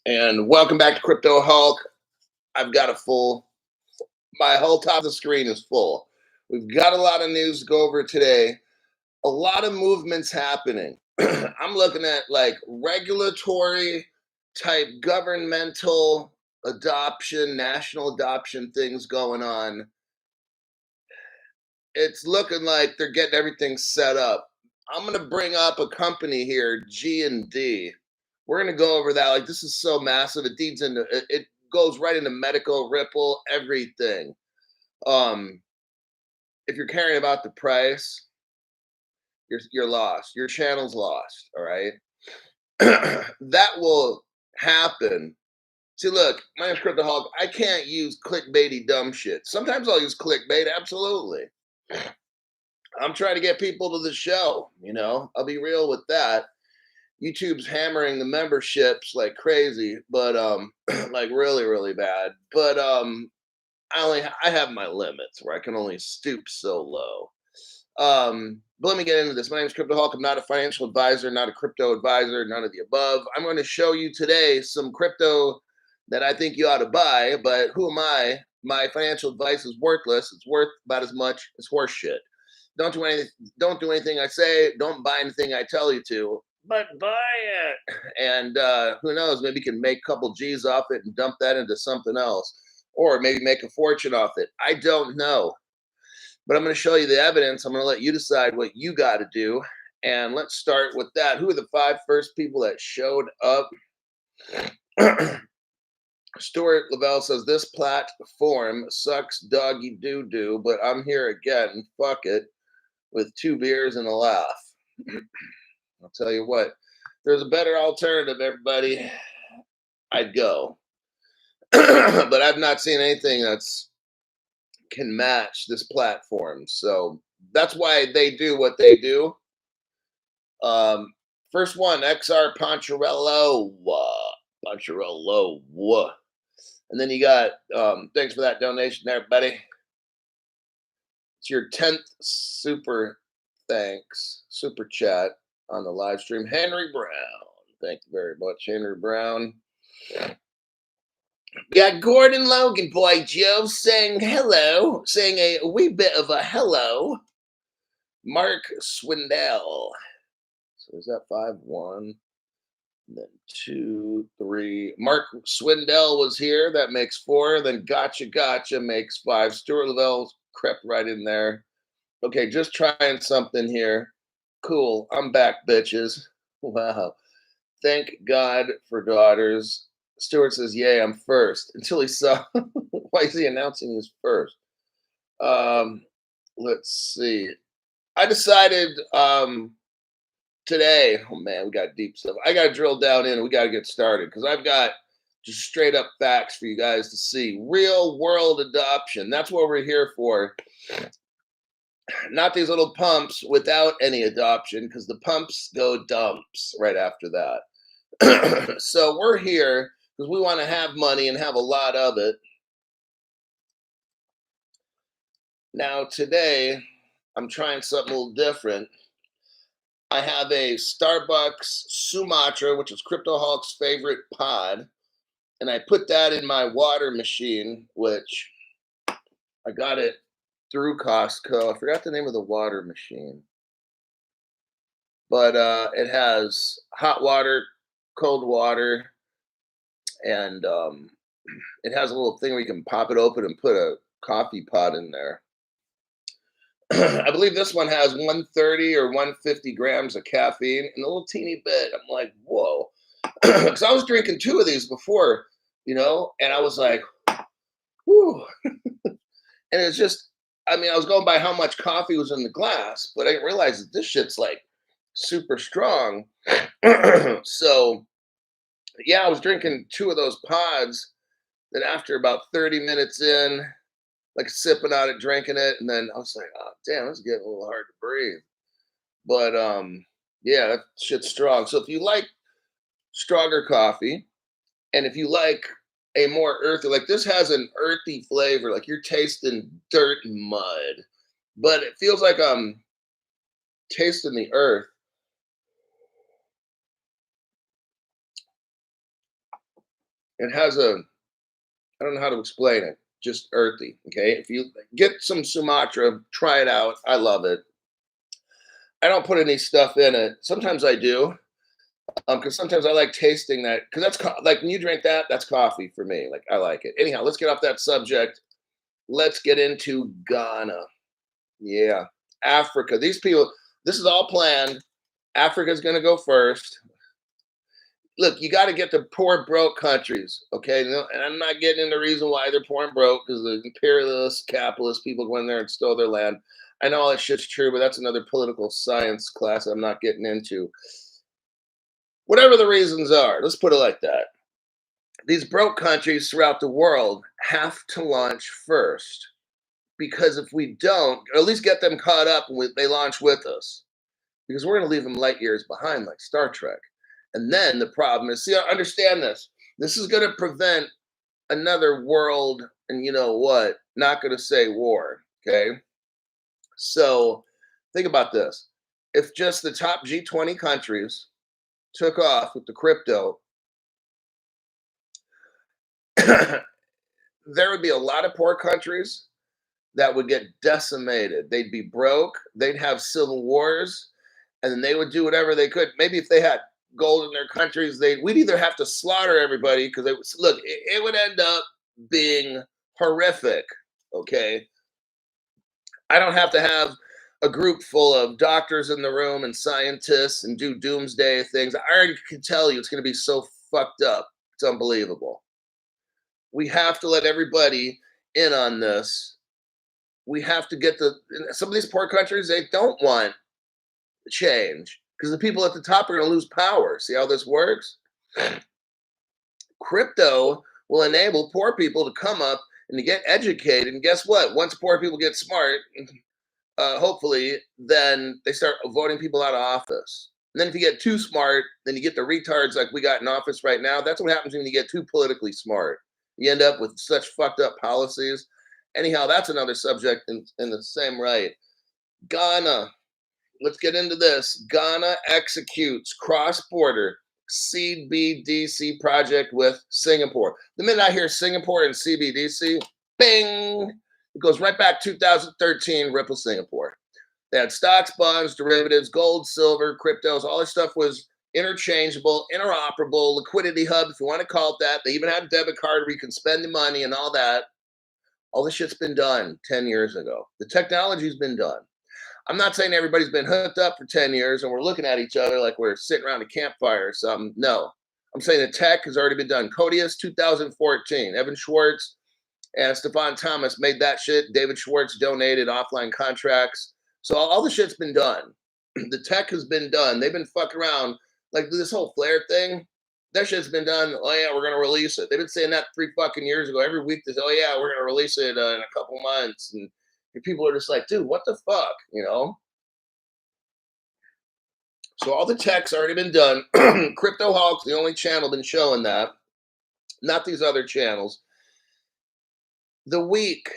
And welcome back to Crypto Hulk. I've got my whole top of the screen is full. We've got a lot of news to go over today, a lot of movements happening. I'm looking at like regulatory type governmental adoption, national adoption things going on. It's looking like they're getting everything set up. I'm going to bring up a company here, G&D. We're going to go over that. Like, this is so massive. It goes right into medical, Ripple, everything. If you're caring about the price, you're lost. Your channel's lost. All right. That will happen. See, look, my name's Crypto Hulk. I can't use clickbaity dumb shit. Sometimes I'll use clickbait, absolutely. I'm trying to get people to the show, I'll be real with that. YouTube's hammering the memberships like crazy, but like really, really bad. But I have my limits where I can only stoop so low. But let me get into this. My name is Crypto Hulk. I'm not a financial advisor, not a crypto advisor, none of the above. I'm going to show you today some crypto that I think you ought to buy, but who am I? My financial advice is worthless. It's worth about as much as horse shit. Don't do anything I say. Don't buy anything I tell you to, but buy it. And who knows? Maybe you can make a couple G's off it and dump that into something else, or maybe make a fortune off it. I don't know. But I'm going to show you the evidence. I'm going to let you decide what you got to do. And let's start with that. Who are the 5 first people that showed up? Stuart Lavelle says, this platform sucks doggy doo-doo, but I'm here again. Fuck it. With 2 beers and a laugh. I'll tell you what. There's a better alternative, everybody. I'd go. But I've not seen anything that's can match this platform. So that's why they do what they do. First one, XR Poncherello. And then you got, thanks for that donation there, buddy. It's your 10th super chat on the live stream. Henry Brown. Thank you very much, Henry Brown. We got Gordon Logan, boy Joe, saying hello, saying a wee bit of a hello. Mark Swindell. So is that 5-1? Then 2, 3. Mark Swindell was here. That makes 4. Then Gotcha makes 5. Stuart Lavelle crept right in there. Okay, just trying something here. Cool. I'm back, bitches. Wow. Thank God for daughters. Stuart says, yay, I'm first. Until he saw, why is he announcing he's first? Let's see. I decided today, oh man, we got deep stuff. I got to drill down in and we got to get started because I've got just straight up facts for you guys to see. Real world adoption. That's what we're here for. Not these little pumps without any adoption because the pumps go dumps right after that. So we're here because we want to have money and have a lot of it. Now today, I'm trying something a little different. I have a Starbucks Sumatra, which is Crypto Hulk's favorite pod, and I put that in my water machine, which I got it through Costco. I forgot the name of the water machine, but it has hot water, cold water, and it has a little thing where you can pop it open and put a coffee pot in there. I believe this one has 130 or 150 grams of caffeine and a little teeny bit. I'm like, whoa. Because I was drinking 2 of these before, and I was like, whew. And it's just, I was going by how much coffee was in the glass, but I didn't realize that this shit's like super strong. So, yeah, I was drinking 2 of those pods. Then after about 30 minutes in, like sipping on it, drinking it, and then I was like, oh damn, it's getting a little hard to breathe. But yeah, that shit's strong. So if you like stronger coffee, and if you like a more earthy, like this has an earthy flavor, like you're tasting dirt and mud, but it feels like I'm tasting the earth. It has a, I don't know how to explain it, just earthy. Okay. If you get some Sumatra, try it out. I love it. I don't put any stuff in it. Sometimes I do. Because sometimes I like tasting that. Because that's like when you drink that, that's coffee for me. Like I like it. Anyhow, let's get off that subject. Let's get into Ghana. Yeah, Africa. These people. This is all planned. Africa's going to go first. Look, you got to get the poor, broke countries. Okay, and I'm not getting into the reason why they're poor and broke because the imperialist, capitalist people go in there and steal their land. I know all that shit's true, but that's another political science class I'm not getting into. Whatever the reasons are, let's put it like that. These broke countries throughout the world have to launch first because if we don't, or at least get them caught up and they launch with us, because we're going to leave them light years behind like Star Trek. And then the problem is, see, understand this. This is going to prevent another world, and you know what? Not going to say war, okay? So think about this. If just the top G20 countries took off with the crypto, there would be a lot of poor countries that would get decimated. They'd be broke. They'd have civil wars, and then they would do whatever they could. Maybe if they had gold in their countries, we'd either have to slaughter everybody because it would end up being horrific. Okay, I don't have to have a group full of doctors in the room and scientists and do doomsday things. I already can tell you it's going to be so fucked up. It's unbelievable. We have to let everybody in on this. We have to get some of these poor countries, they don't want change because the people at the top are going to lose power. See how this works? Crypto will enable poor people to come up and to get educated. And guess what? Once poor people get smart, hopefully, then they start voting people out of office. And then if you get too smart, then you get the retards like we got in office right now. That's what happens when you get too politically smart. You end up with such fucked up policies. Anyhow, that's another subject in the same right. Ghana. Let's get into this. Ghana executes cross-border CBDC project with Singapore. The minute I hear Singapore and CBDC, bing, it goes right back 2013, Ripple Singapore. They had stocks, bonds, derivatives, gold, silver, cryptos. All this stuff was interchangeable, interoperable, liquidity hub, if you want to call it that. They even had a debit card where you can spend the money and all that. All this shit's been done 10 years ago. The technology's been done. I'm not saying everybody's been hooked up for 10 years and we're looking at each other like we're sitting around a campfire or something. No, I'm saying the tech has already been done. Codius 2014, Evan Schwartz and Stefan Thomas made that shit. David Schwartz donated offline contracts. So all the shit's been done. The tech has been done. They've been fucking around. Like this whole Flare thing, that shit's been done. Oh yeah, we're going to release it. They've been saying that 3 fucking years ago. Every week they say, oh yeah, we're going to release it in a couple months. And people are just like, dude, what the fuck, you know? So all the tech's already been done. Crypto Hawk's the only channel been showing that, not these other channels. This week,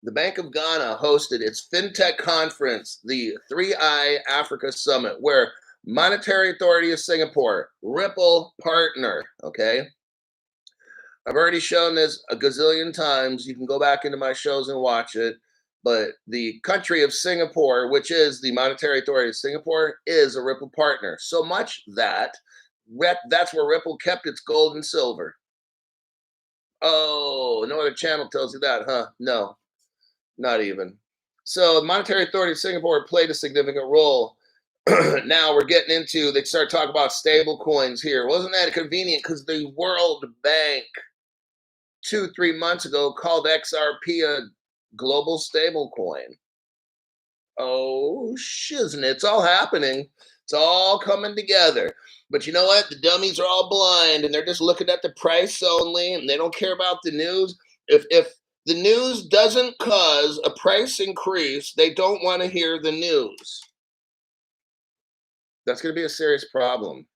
the Bank of Ghana hosted its FinTech conference, the 3i Africa Summit, where Monetary Authority of Singapore, Ripple partner, okay? I've already shown this a gazillion times. You can go back into my shows and watch it. But the country of Singapore, which is the Monetary Authority of Singapore, is a Ripple partner. So much that that's where Ripple kept its gold and silver. Oh, no other channel tells you that, huh? No, not even. So the Monetary Authority of Singapore played a significant role. Now we're getting into, they start talking about stable coins here. Wasn't that convenient? Because the World Bank 2-3 months ago called XRP a global stable coin. Oh, shiznit. It's all happening. It's all coming together. But you know what? The dummies are all blind and they're just looking at the price only and they don't care about the news. If the news doesn't cause a price increase, they don't want to hear the news. That's going to be a serious problem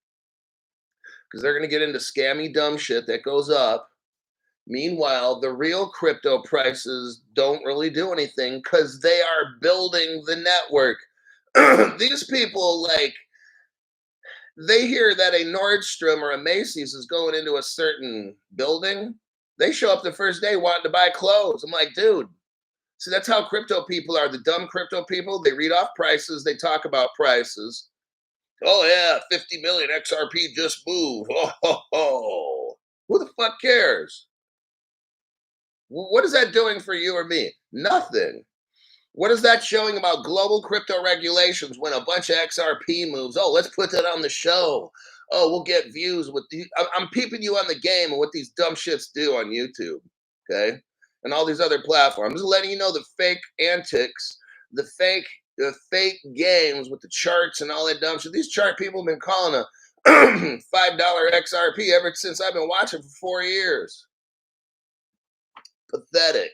because they're going to get into scammy dumb shit that goes up. Meanwhile, the real crypto prices don't really do anything because they are building the network. These people, like, They hear that a Nordstrom or a Macy's is going into a certain building. They show up the first day wanting to buy clothes. I'm like, dude, see, that's how crypto people are. The dumb crypto people, they read off prices, they talk about prices. Oh, yeah, 50 million XRP just moved. Oh, ho, ho. Who the fuck cares? What is that doing for you or me? Nothing. What is that showing about global crypto regulations when a bunch of XRP moves? Oh, let's put that on the show. Oh, we'll get views with the. I'm peeping you on the game and what these dumb shits do on YouTube, okay, and all these other platforms. I'm just letting you know the fake antics, the fake games with the charts and all that dumb shit. These chart people have been calling a $5 XRP ever since I've been watching for 4 years. Pathetic.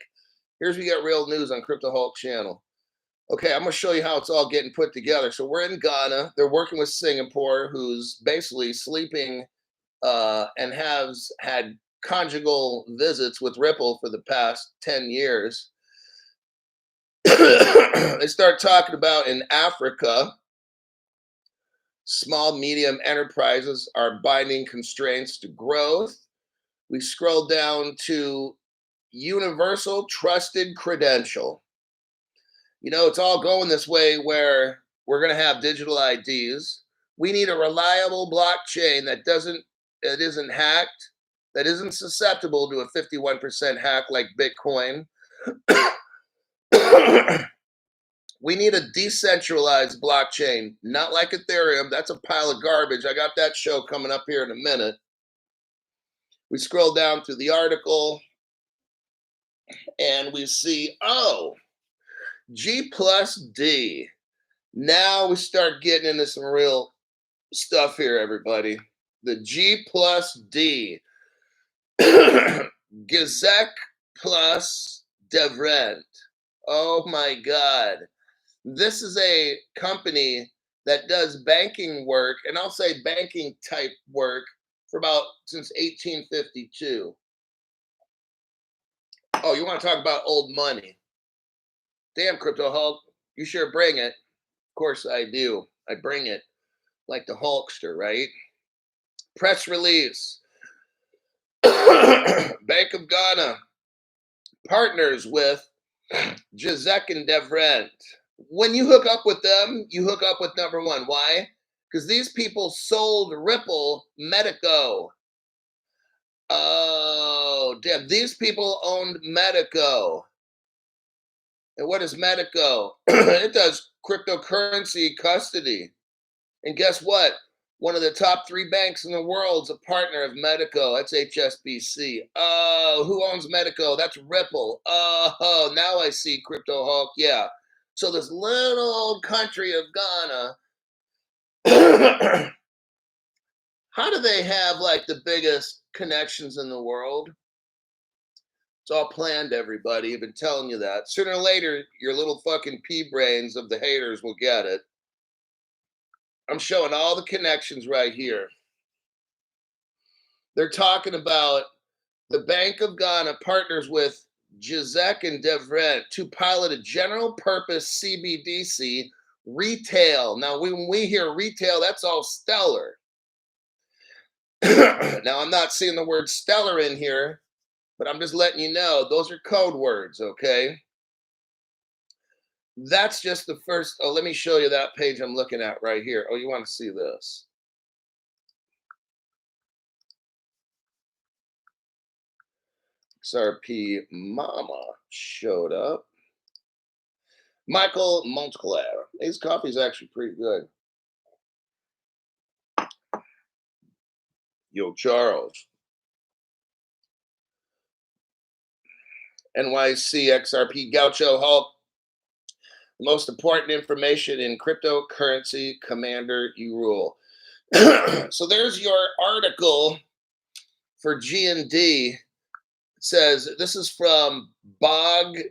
Here's we got real news on Crypto Hulk channel. Okay, I'm going to show you how it's all getting put together. So we're in Ghana. They're working with Singapore, who's basically sleeping and has had conjugal visits with Ripple for the past 10 years. They start talking about in Africa, small, medium enterprises are binding constraints to growth. We scroll down to universal trusted credential. You know, it's all going this way where we're going to have digital IDs. We need a reliable blockchain that isn't hacked, that isn't susceptible to a 51% hack like Bitcoin. We need a decentralized blockchain, not like Ethereum. That's a pile of garbage. I got that show coming up here in a minute. We scroll down through the article and we see, oh, G plus D. Now we start getting into some real stuff here, everybody. The G plus D. Gizek plus Devrent. Oh my God. This is a company that does banking work, and I'll say banking type work for since 1852. Oh, you want to talk about old money? Damn, Crypto Hulk, you sure bring it. Of course I do. I bring it like the Hulkster, right? Press release. Bank of Ghana partners with Gizek and Devrent. When you hook up with them, you hook up with number one. Why? Because these people sold Ripple Medico. Oh, damn. These people owned Medico. And what is Medico? It does cryptocurrency custody. And guess what? One of the top 3 banks in the world is a partner of Medico. That's HSBC. Oh, who owns Medico? That's Ripple. Oh, now I see Crypto Hulk. Yeah. So this little old country of Ghana, how do they have like the biggest connections in the world? It's all planned, everybody. I've been telling you that. Sooner or later, your little fucking pea brains of the haters will get it. I'm showing all the connections right here. They're talking about the Bank of Ghana partners with Gizek and Devrent to pilot a general purpose CBDC retail. Now, when we hear retail, that's all stellar. Now, I'm not seeing the word stellar in here, but I'm just letting you know those are code words, okay? That's just the first. Oh, let me show you that page I'm looking at right here. Oh, you want to see this? XRP Mama showed up. Michael Montclair. His coffee's actually pretty good. Yo, Charles. NYC XRP Gaucho Hulk. The most important information in cryptocurrency, Commander, you rule. So there's your article for G&D. It says this is from bog.gov.gh.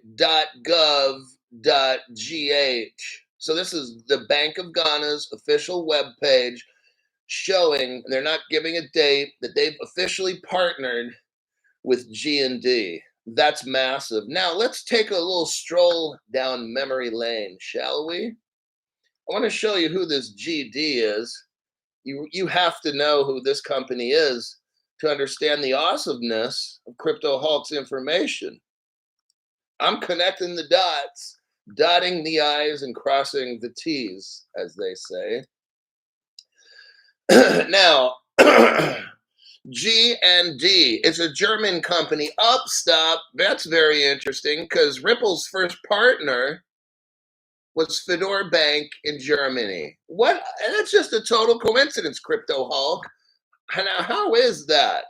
So this is the Bank of Ghana's official webpage showing, they're not giving a date, that they've officially partnered with G&D. That's massive. Now let's take a little stroll down memory lane, shall we? I want to show you who this GD is. You have to know who this company is to understand the awesomeness of Crypto Hulk's information. I'm connecting the dots, dotting the I's and crossing the T's, as they say. Now, G&D, it's a German company. Stop. That's very interesting because Ripple's first partner was Fedor Bank in Germany. What? And that's just a total coincidence, Crypto Hulk. Now, how is that?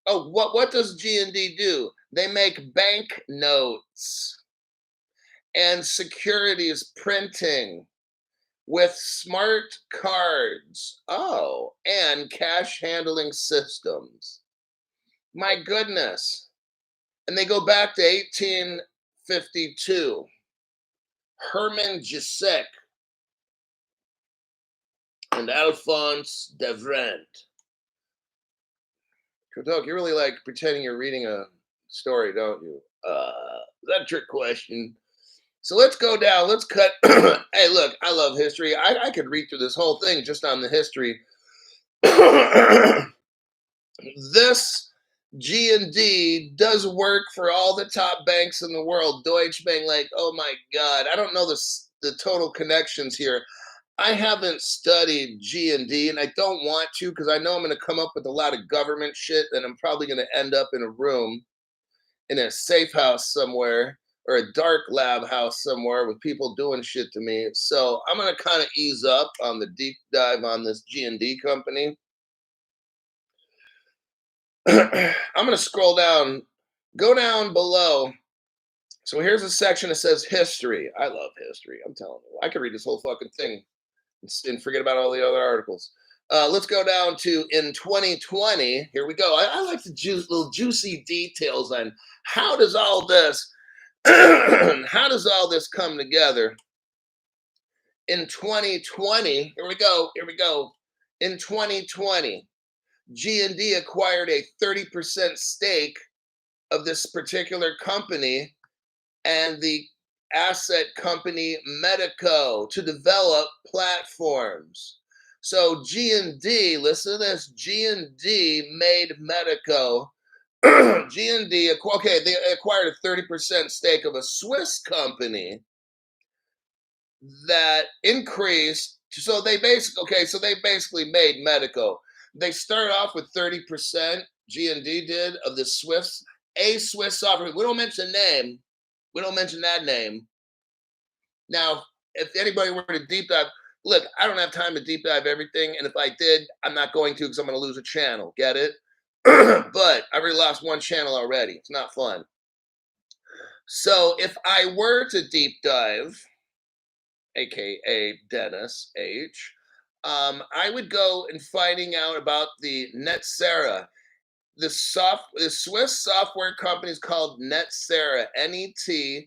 What does G&D do? They make bank notes and securities printing with smart cards. Oh, and cash handling systems. My goodness. And they go back to 1852. Herman Gisek and Alphonse Devrient. Doc, you really like pretending you're reading a story, don't you? That's a trick question. So let's go down. Let's cut. Hey, look, I love history. I could read through this whole thing just on the history. This G&D does work for all the top banks in the world. Deutsche Bank, like, oh my God, I don't know the total connections here. I haven't studied G&D, and I don't want to because I know I'm going to come up with a lot of government shit, and I'm probably going to end up in a room in a safe house somewhere or a dark lab house somewhere with people doing shit to me. So I'm going to kind of ease up on the deep dive on this G&D company. I'm going to scroll down, go down below. So here's a section that says history. I love history. I'm telling you, I could read this whole fucking thing and forget about all the other articles. Let's go down to in 2020. Here we go. I like the little juicy details on how does all this come together. In 2020, here we go. In 2020, G&D acquired a 30% stake of this particular company and the asset company Medico to develop platforms. So G&D, listen to this, G&D made Medico. G&D, okay, they acquired a 30% stake of a Swiss company that increased. So they basically made Medico. They started off with 30%, G&D did, of the Swiss software. We don't mention name. We don't mention that name. Now, if anybody were to deep dive, look, I don't have time to deep dive everything. And if I did, I'm not going to because I'm going to lose a channel. Get it? But I already lost one channel already. It's not fun. So if I were to deep dive, aka Dennis H, I would go and finding out about the Netsera. The Swiss software company is called Netsera, Netcetera.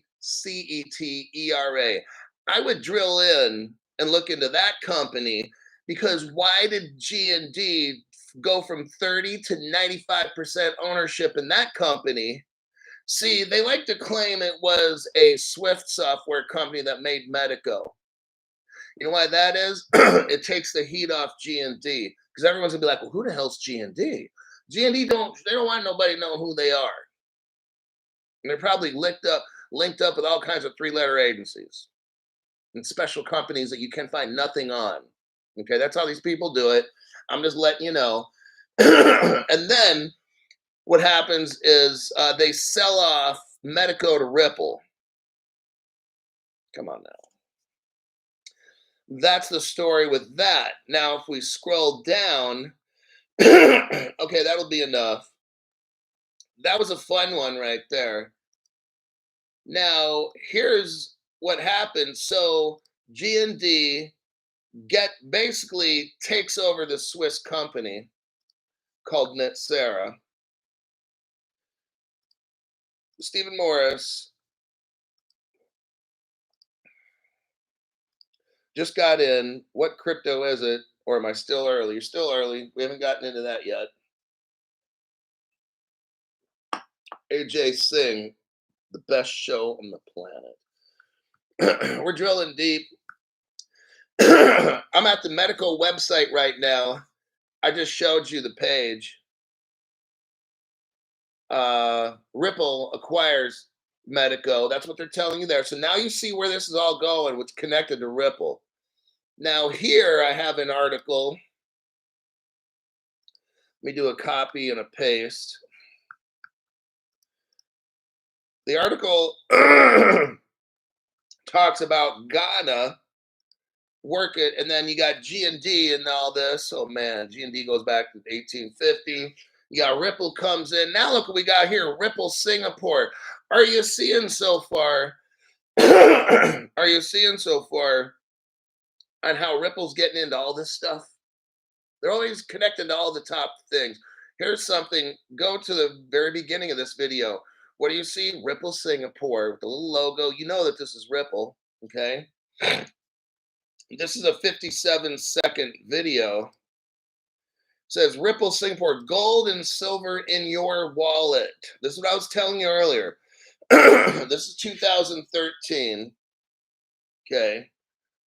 I would drill in and look into that company because why did G&D go from 30 to 95% ownership in that company? See, they like to claim it was a Swift software company that made Medico. You know why that is? It takes the heat off G&D because everyone's gonna be like, well, who the hell's G&D? G&D don't want nobody knowing who they are. And they're probably linked up with all kinds of 3-letter agencies and special companies that you can find nothing on. Okay, that's how these people do it. I'm just letting you know. And then what happens is they sell off Medico to Ripple. Come on now. That's the story with that. Now, if we scroll down, okay, that'll be enough. That was a fun one right there. Now, here's what happened. So G&D basically takes over the Swiss company called Netsera. Stephen Morris just got in. What crypto is it? Or am I still early? You're still early. We haven't gotten into that yet. AJ Singh, the best show on the planet. We're drilling deep. I'm at the medical website right now. I just showed you the page. Ripple acquires Medico. That's what they're telling you there. So now you see where this is all going, what's connected to Ripple. Now here I have an article. Let me do a copy and a paste. The article talks about Ghana work it, and then you got G&D and all this. Oh man, G&D goes back to 1850. You got Ripple comes in. Now look what we got here, Ripple Singapore. Are you seeing so far? Are you seeing so far on how Ripple's getting into all this stuff? They're always connected to all the top things. Here's something. Go to the very beginning of this video. What do you see? Ripple Singapore with the little logo. You know that this is Ripple, okay? This is a 57-second video. It says Ripple Singapore, gold and silver in your wallet. This is what I was telling you earlier. This is 2013. Okay.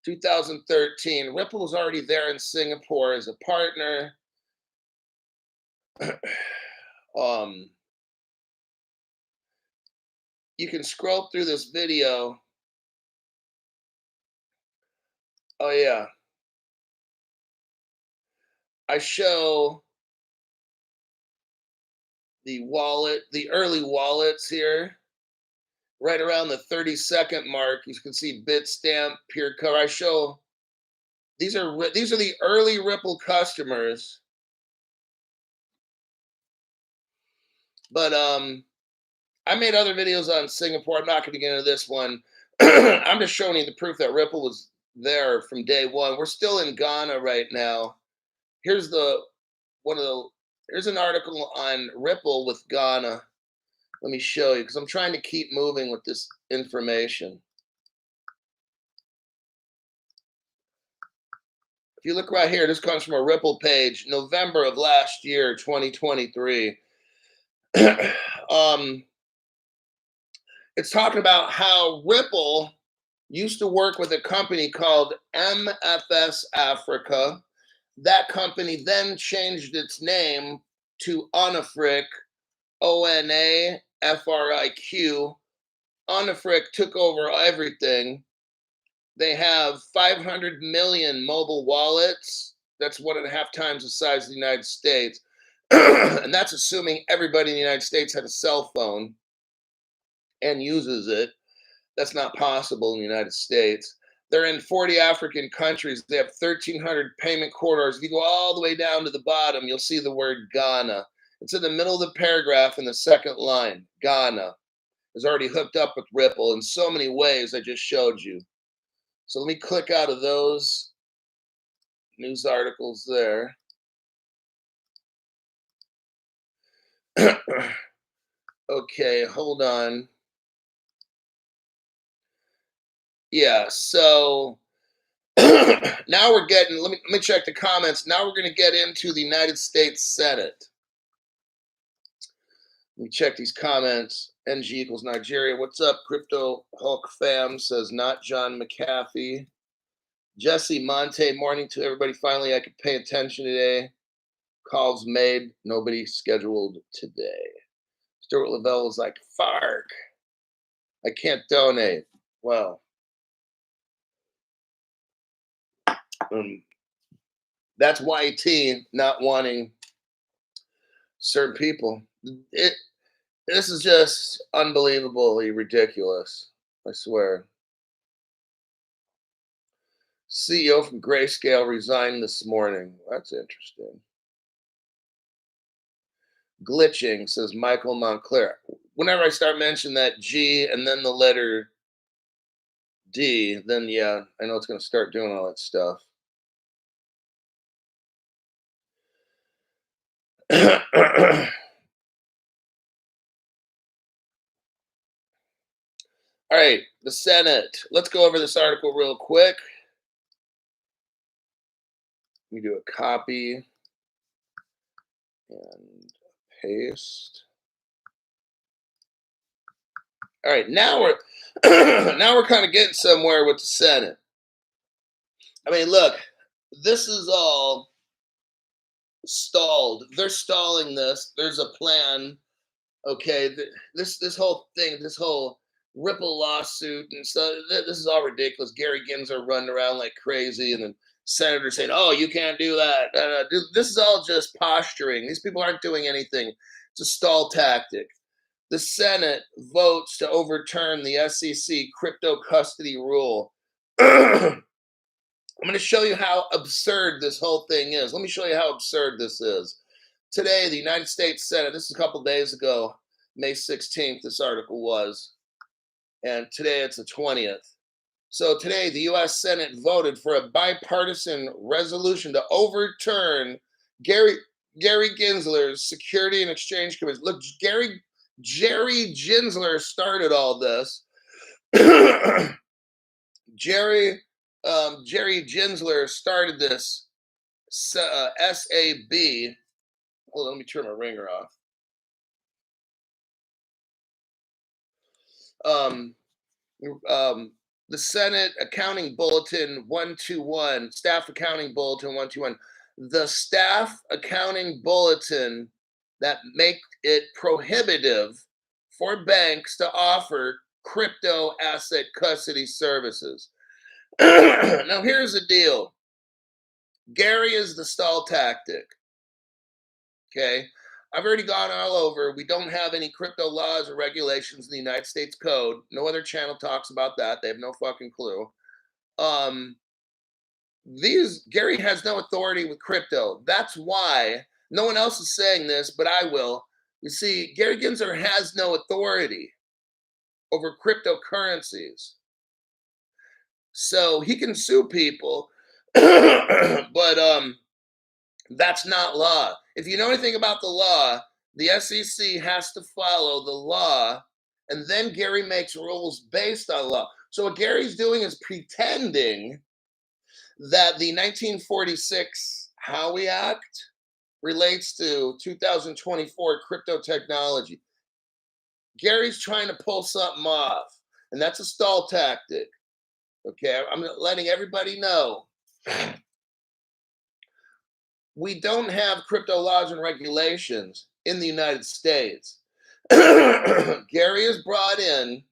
2013. Ripple was already there in Singapore as a partner. You can scroll through this video. Oh yeah. I show the wallet, the early wallets here. Right around the 30-second mark, you can see Bitstamp, Pure Cover. I show these are the early Ripple customers. But I made other videos on Singapore. I'm not going to get into this one. I'm just showing you the proof that Ripple was there from day one. We're still in Ghana right now. Here's here's an article on Ripple with Ghana. Let me show you because I'm trying to keep moving with this information. If you look right here, this comes from a Ripple page, November of last year, 2023. It's talking about how Ripple used to work with a company called MFS Africa. That company then changed its name to Onafric, ONAFRIQ. Onafric took over everything. They have 500 million mobile wallets. That's 1.5 times the size of the United States. And that's assuming everybody in the United States has a cell phone and uses it. That's not possible in the United States. They're in 40 African countries. They have 1,300 payment corridors. If you go all the way down to the bottom, you'll see the word Ghana. It's in the middle of the paragraph in the second line. Ghana is already hooked up with Ripple in so many ways I just showed you. So let me click out of those news articles there. Okay, hold on. Yeah, so now we're getting, let me check the comments. Now we're going to get into the United States Senate. Let me check these comments. NG equals Nigeria. What's up, Crypto Hulk fam? Says not John McAfee. Jesse Monte, morning to everybody. Finally, I could pay attention today. Calls made, nobody scheduled today. Stuart Lavelle is like, Fark. I can't donate. Well, that's YT not wanting certain people. This is just unbelievably ridiculous. I swear. CEO from Grayscale resigned this morning. That's interesting. Glitching, says Michael Montclair. Whenever I start mentioning that G and then the letter D, then yeah, I know it's going to start doing all that stuff. All right, the Senate. Let's go over this article real quick. Let me do a copy and paste. All right, now we're now we're kind of getting somewhere with the Senate. I mean, look, this is all stalled. They're stalling this. There's a plan. Okay, this whole thing, this whole Ripple lawsuit and so this is all ridiculous. Garyguinsler running around like crazy, and then senators saying, "Oh, you can't do that." This is all just posturing. These people aren't doing anything. It's a stall tactic. The Senate votes to overturn the SEC crypto custody rule. I'm going to show you how absurd this whole thing is. Let me show you how absurd this is. Today, the United States Senate, this is a couple days ago, May 16th, this article was, and today it's the 20th. So today, the U.S. Senate voted for a bipartisan resolution to overturn Garyguinsler's Security and Exchange Commission. Look, Jerry Ginsler started all this. Jerry Ginsler started this SAB. Hold on, let me turn my ringer off. The Senate Accounting Bulletin 121, Staff Accounting Bulletin 121, the Staff Accounting Bulletin that make it prohibitive for banks to offer crypto asset custody services. Now, here's the deal. Gary is the stall tactic. Okay. I've already gone all over. We don't have any crypto laws or regulations in the United States Code. No other channel talks about that. They have no fucking clue. Gary has no authority with crypto. That's why no one else is saying this, but I will. You see, Garyguinsler has no authority over cryptocurrencies. So he can sue people, but that's not law. If you know anything about the law, the SEC has to follow the law, and then Gary makes rules based on law. So what Gary's doing is pretending that the 1946 Howey Act relates to 2024 crypto technology. Gary's trying to pull something off, and that's a stall tactic. Okay, I'm letting everybody know. We don't have crypto laws and regulations in the United States. Gary is brought in.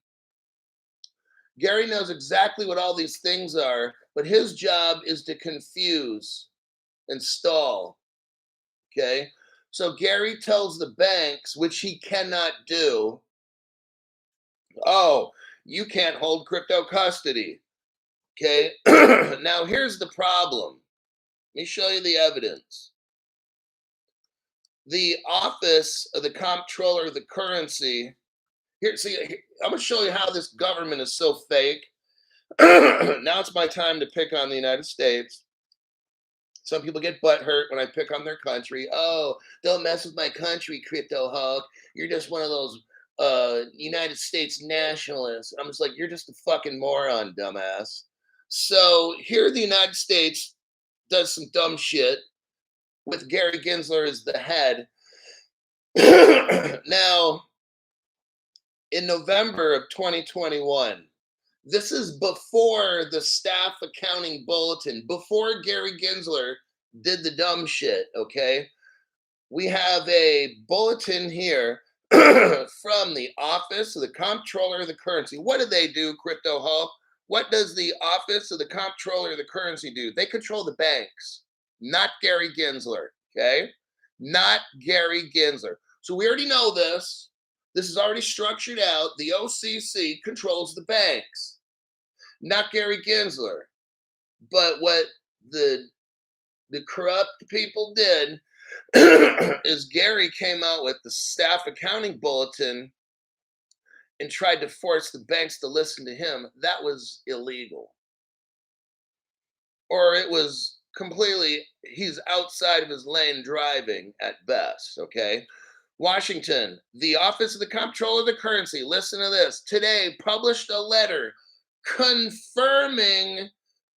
Gary knows exactly what all these things are, but his job is to confuse and stall. Okay? So Gary tells the banks, which he cannot do, oh, you can't hold crypto custody. Okay? Now, here's the problem. Let me show you the evidence. The Office of the Comptroller of the Currency. Here, see, I'm going to show you how this government is so fake. Now it's my time to pick on the United States. Some people get butthurt when I pick on their country. Oh, don't mess with my country, crypto hog. You're just one of those United States nationalists. I'm just like, you're just a fucking moron, dumbass. So here the United States does some dumb shit with Garyguinsler as the head. Now, in November of 2021, this is before the Staff Accounting Bulletin, before Garyguinsler did the dumb shit, okay? We have a bulletin here from the Office of the Comptroller of the Currency. What do they do, Crypto Hall? What does the Office of the Comptroller of the Currency do? They control the banks, not Garyguinsler, okay? Not Garyguinsler. So we already know this. This is already structured out. The OCC controls the banks, not Garyguinsler. But what the corrupt people did is Gary came out with the Staff Accounting Bulletin and tried to force the banks to listen to him. That was illegal. Or it was completely, he's outside of his lane driving at best, okay? Washington, the Office of the Comptroller of the Currency, listen to this, today published a letter confirming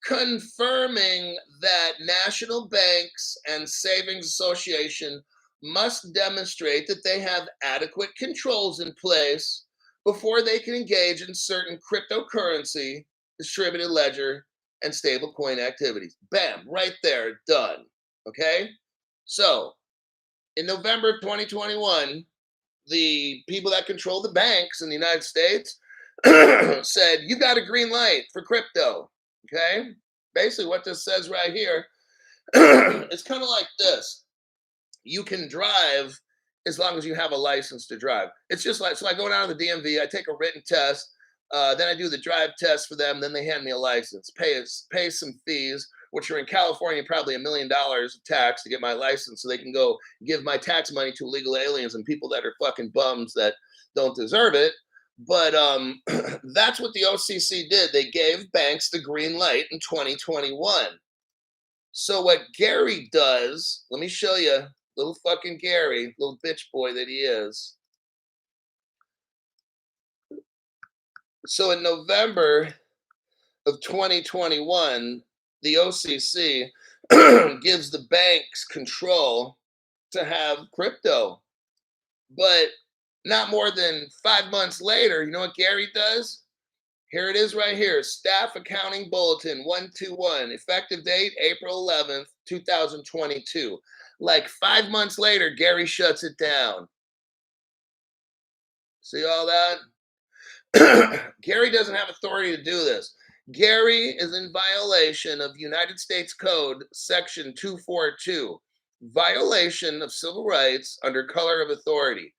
that national banks and savings association must demonstrate that they have adequate controls in place before they can engage in certain cryptocurrency, distributed ledger, and stablecoin activities. Bam, right there, done. Okay? So, in November of 2021, the people that control the banks in the United States said, you got a green light for crypto. Okay? Basically, what this says right here, it's kind of like this. You can drive as long as you have a license to drive. It's just like, so I go down to the DMV, I take a written test, then I do the drive test for them, then they hand me a license, pay some fees, which are in California probably $1 million of tax to get my license so they can go give my tax money to illegal aliens and people that are fucking bums that don't deserve it. But that's what the OCC did. They gave banks the green light in 2021. So what Gary does, let me show you, little fucking Gary, little bitch boy that he is. So in November of 2021, the OCC gives the banks control to have crypto. But not more than 5 months later, you know what Gary does? Here it is right here. Staff Accounting Bulletin 121. Effective date, April 11th, 2022. Like 5 months later, Gary shuts it down. See all that? Gary doesn't have authority to do this. Gary is in violation of United States Code Section 242. Violation of civil rights under color of authority.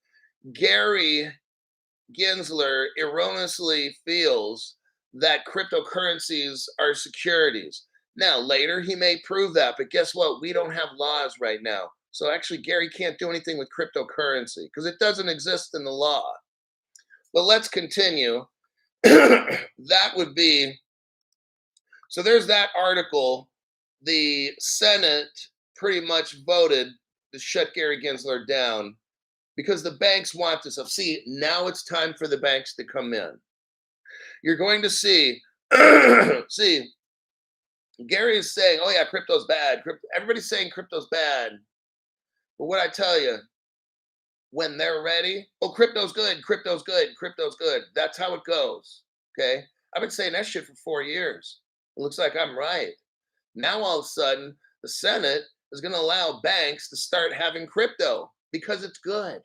Gary Ginsler erroneously feels that cryptocurrencies are securities. Now, later he may prove that, but guess what? We don't have laws right now. So actually, Gary can't do anything with cryptocurrency because it doesn't exist in the law. But let's continue. That would be, so there's that article. The Senate pretty much voted to shut Gary Ginsler down because the banks want this stuff. See, now it's time for the banks to come in. You're going to see, see, Gary is saying, oh yeah, crypto's bad. Everybody's saying crypto's bad. But what I tell you, when they're ready, oh, crypto's good, crypto's good, crypto's good. That's how it goes, okay? I've been saying that shit for 4 years. It looks like I'm right. Now all of a sudden, the Senate is going to allow banks to start having crypto because it's good,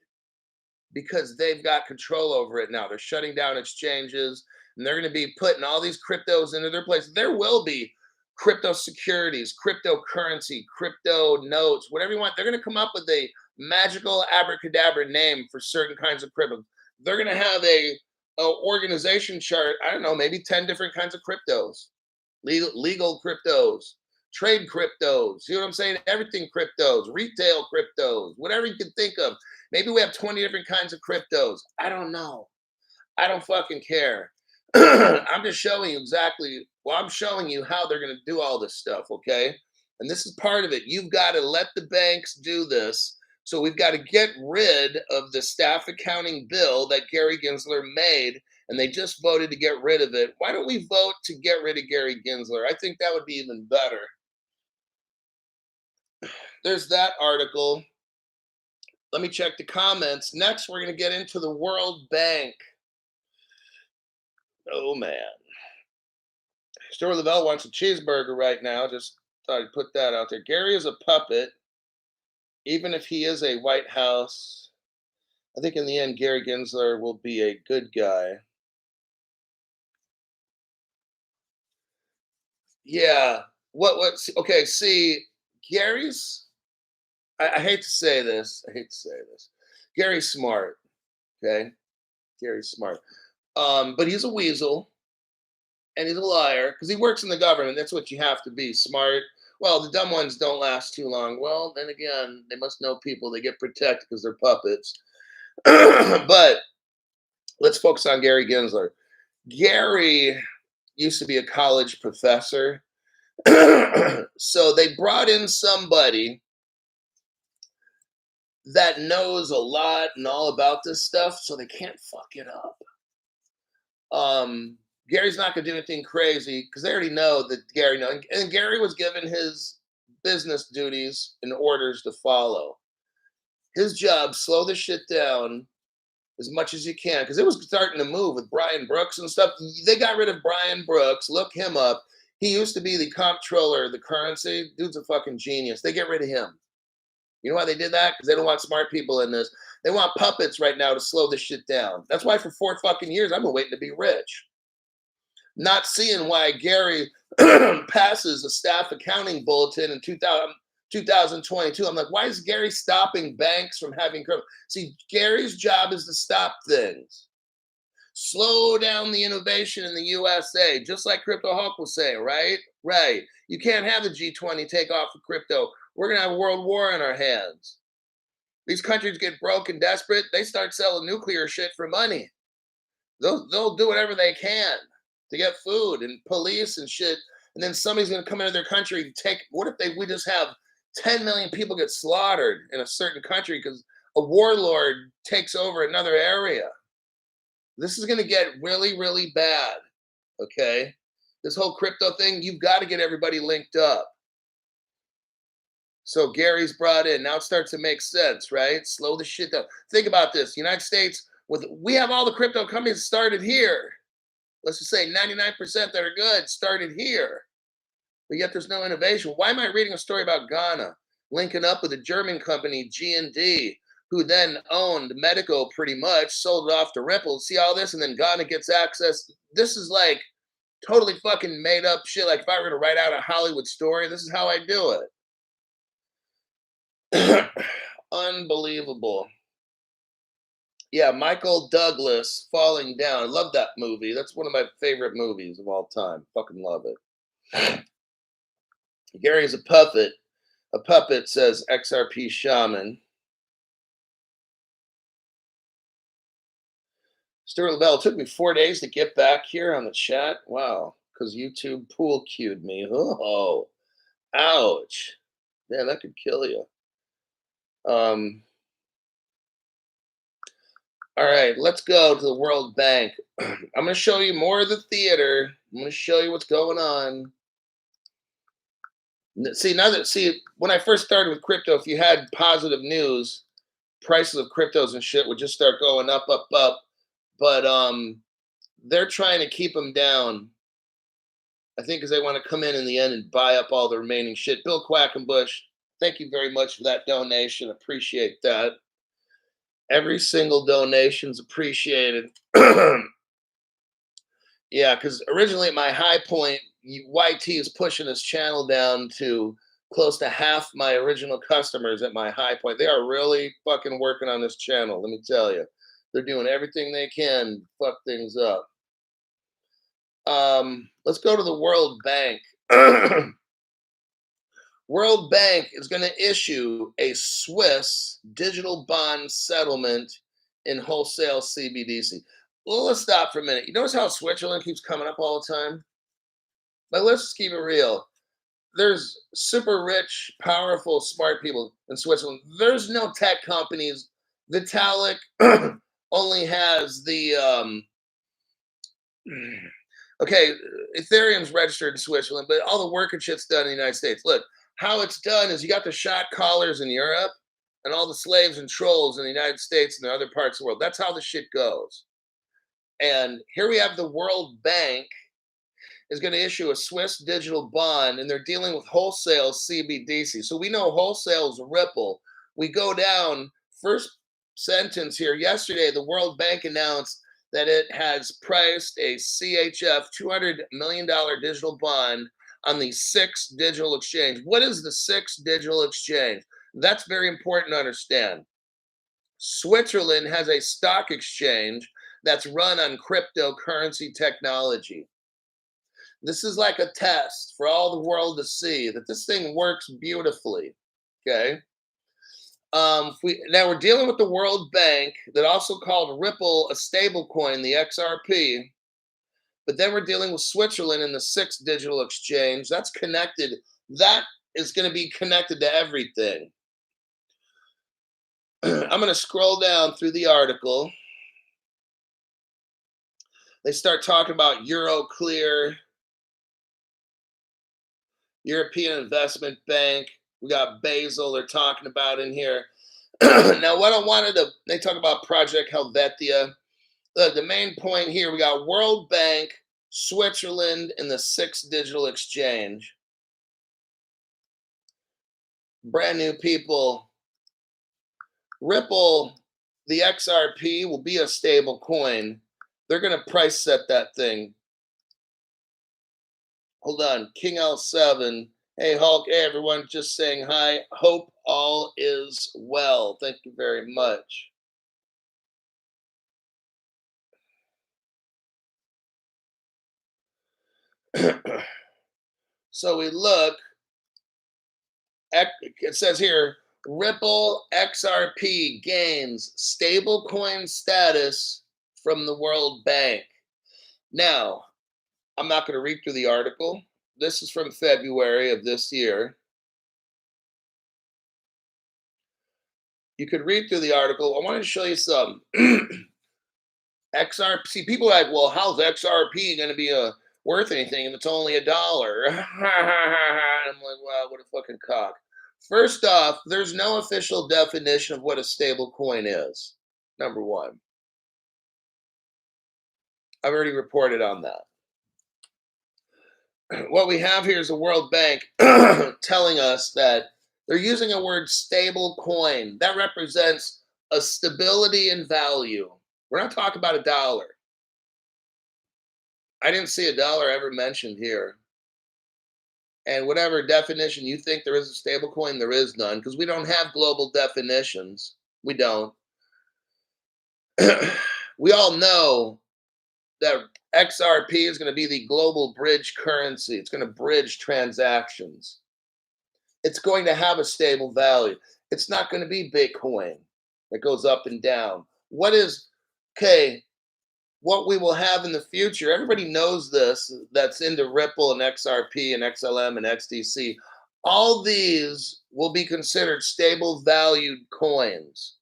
because they've got control over it now. They're shutting down exchanges, and they're going to be putting all these cryptos into their place. There will be crypto securities, cryptocurrency, crypto notes, whatever you want. They're going to come up with a magical abracadabra name for certain kinds of crypto. They're going to have a organization chart. I don't know, maybe 10 different kinds of cryptos, legal cryptos, trade cryptos, you know what I'm saying? Everything cryptos, retail cryptos, whatever you can think of. Maybe we have 20 different kinds of cryptos. I don't know. I don't fucking care. I'm just showing you exactly, well, I'm showing you how they're going to do all this stuff, okay? And this is part of it. You've got to let the banks do this. So we've got to get rid of the staff accounting bill that Gary Ginsler made, and they just voted to get rid of it. Why don't we vote to get rid of Gary Ginsler? I think that would be even better. There's that article. Let me check the comments. Next, we're going to get into the World Bank. Oh, man. Stuart Lavelle wants a cheeseburger right now. Just thought I'd put that out there. Gary is a puppet. Even if he is a White House, I think in the end, Gary Ginsler will be a good guy. Yeah. Okay, see, Gary's, I hate to say this. Gary's smart. Okay? Gary's smart. But he's a weasel and he's a liar because he works in the government. That's what you have to be, smart. Well, the dumb ones don't last too long. Well, then again, they must know people. They get protected because they're puppets. But let's focus on Gary Ginsler. Gary used to be a college professor. So they brought in somebody that knows a lot and all about this stuff, so they can't fuck it up. Gary's not going to do anything crazy because they already know that Gary knows. And Gary was given his business duties and orders to follow. His job, slow this shit down as much as you can because it was starting to move with Brian Brooks and stuff. They got rid of Brian Brooks. Look him up. He used to be the comptroller of the currency. Dude's a fucking genius. They get rid of him. You know why they did that? Because they don't want smart people in this. They want puppets right now to slow this shit down. That's why for 4 fucking years I've been waiting to be rich. Not seeing why Gary passes a staff accounting bulletin in 2022. I'm like, why is Gary stopping banks from having crypto? See, Gary's job is to stop things. Slow down the innovation in the USA, just like Crypto Hulk was saying, right? Right. You can't have the G20 take off of crypto. We're going to have a world war in our hands. These countries get broke and desperate. They start selling nuclear shit for money. They'll do whatever they can to get food and police and shit. And then somebody's going to come into their country and take, what if we just have 10 million people get slaughtered in a certain country because a warlord takes over another area? This is going to get really, really bad, okay? This whole crypto thing, you've got to get everybody linked up. So Gary's brought in. Now it starts to make sense, right? Slow the shit down. Think about this. United States, we have all the crypto companies started here. Let's just say 99% that are good started here. But yet there's no innovation. Why am I reading a story about Ghana linking up with a German company, G&D, who then owned Medico pretty much, sold it off to Ripple? See all this? And then Ghana gets access. This is like totally fucking made up shit. Like if I were to write out a Hollywood story, this is how I do it. Unbelievable. Yeah, Michael Douglas, Falling Down. I love that movie. That's one of my favorite movies of all time. Fucking love it. Gary's a puppet. A puppet, says XRP Shaman. Stuart LaBelle, it took me 4 days to get back here on the chat. Wow, because YouTube pool cued me. Oh, ouch. Man, that could kill you. All right, let's go to the World Bank. I'm going to show you more of the theater. I'm going to show you what's going on. See, when I first started with crypto, if you had positive news, prices of cryptos and shit would just start going up, up, up. But they're trying to keep them down. I think because they want to come in the end and buy up all the remaining shit. Bill Quackenbush, thank you very much for that donation. Appreciate that. Every single donation's appreciated. Yeah, because originally at my high point, YT is pushing his channel down to close to half my original customers at my high point. They are really fucking working on this channel, let me tell you. They're doing everything they can to fuck things up. Let's go to the World Bank. World Bank is going to issue a Swiss digital bond settlement in wholesale CBDC. Well, let's stop for a minute. You notice how Switzerland keeps coming up all the time? But let's just keep it real. There's super rich, powerful, smart people in Switzerland. There's no tech companies. Vitalik only has the okay, Ethereum's registered in Switzerland, but all the work and shit's done in the United States. Look, how it's done is you got the shot callers in Europe and all the slaves and trolls in the United States and the other parts of the world. That's how the shit goes. And here we have the World Bank is going to issue a Swiss digital bond, and they're dealing with wholesale CBDC. So we know wholesale's Ripple. We go down, first sentence here. Yesterday, the World Bank announced that it has priced a CHF $200 million digital bond on the SIX digital exchange. What is the SIX digital exchange? That's very important to understand. Switzerland has a stock exchange that's run on cryptocurrency technology. This is like a test for all the world to see that this thing works beautifully, okay? Now we're dealing with the World Bank that also called Ripple a stable coin, the XRP. But then we're dealing with Switzerland and the SIX digital exchange. That's connected. That is going to be connected to everything. I'm going to scroll down through the article. They start talking about Euroclear, European Investment Bank. We got Basel they're talking about in here. Now, what I wanted to, they talk about Project Helvetia. The main point here, we got World Bank Switzerland in the 6th digital exchange. Brand new people. Ripple, the XRP will be a stable coin. They're going to price set that thing. Hold on. King L7. Hey, Hulk. Hey, everyone. Just saying hi. Hope all is well. Thank you very much. So we look. It says here, Ripple XRP gains stablecoin status from the World Bank. Now, I'm not going to read through the article. This is from February of this year. You could read through the article. I want to show you some. XRP. See, people are like, well, how's XRP going to be worth anything if it's only $1? I'm like, wow, what a fucking cock. First off, there's no official definition of what a stable coin is. Number one. I've already reported on that. What we have here is the World Bank telling us that they're using a word stable coin. That represents a stability in value. We're not talking about $1. I didn't see $1 ever mentioned here. And whatever definition you think there is a stable coin, there is none, because we don't have global definitions. We don't. We all know that XRP is going to be the global bridge currency. It's going to bridge transactions. It's going to have a stable value. It's not going to be Bitcoin that goes up and down. What we will have in the future, everybody knows this, that's into Ripple and XRP and XLM and XDC. All these will be considered stable valued coins.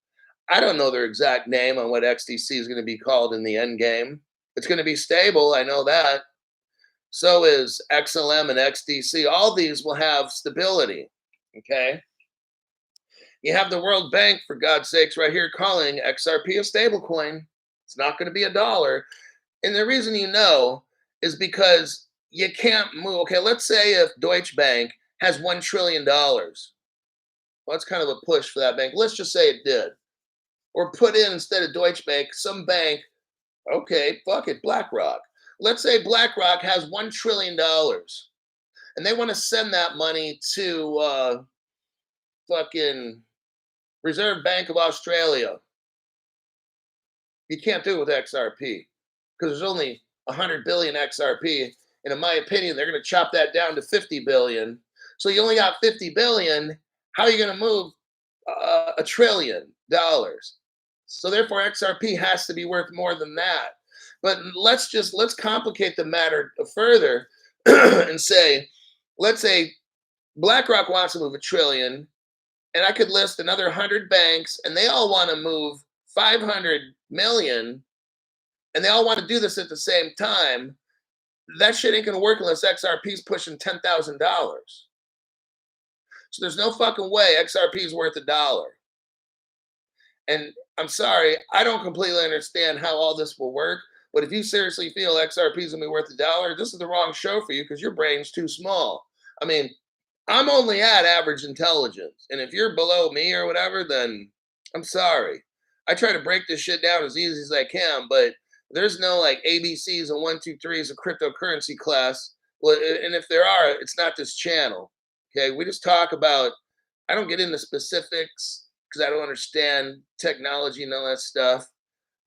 I don't know their exact name on what XDC is going to be called in the end game. It's going to be stable, I know that. So is XLM and XDC. All these will have stability, okay? You have the World Bank, for God's sakes, right here calling XRP a stable coin. It's not going to be $1. And the reason you know is because you can't move. Okay, let's say if Deutsche Bank has $1 trillion. Well, that's kind of a push for that bank. Let's just say it did. Or put in, instead of Deutsche Bank, some bank, okay, fuck it, BlackRock. Let's say BlackRock has $1 trillion. And they want to send that money to fucking Reserve Bank of Australia. You can't do it with XRP because there's only 100 billion XRP. And in my opinion, they're going to chop that down to 50 billion. So you only got 50 billion. How are you going to move $1 trillion? So therefore, XRP has to be worth more than that. But let's complicate the matter further and say, let's say BlackRock wants to move $1 trillion, and I could list another 100 banks, and they all want to move 500 million, and they all want to do this at the same time. That shit ain't gonna work unless XRP is pushing $10,000. So there's no fucking way XRP is worth $1. And I'm sorry, I don't completely understand how all this will work. But if you seriously feel XRP is gonna be worth $1, this is the wrong show for you because your brain's too small. I mean, I'm only at average intelligence, and if you're below me or whatever, then I'm sorry. I try to break this shit down as easy as I can, but there's no like ABCs and 1, 2, 3s of cryptocurrency class. Well, and if there are, it's not this channel. Okay, we just talk about. I don't get into specifics because I don't understand technology and all that stuff.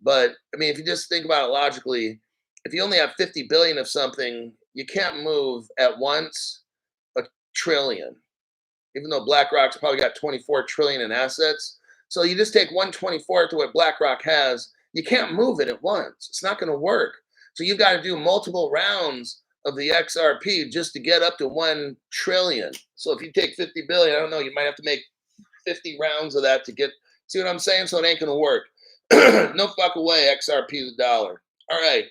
But I mean, if you just think about it logically, if you only have 50 billion of something, you can't move at once $1 trillion. Even though BlackRock's probably got 24 trillion in assets. So you just take 1/24 to what BlackRock has. You can't move it at once. It's not going to work. So you've got to do multiple rounds of the XRP just to get up to 1 trillion. So if you take 50 billion, I don't know, you might have to make 50 rounds of that to get, see what I'm saying? So it ain't going to work. No fucking way XRP is $1. All right.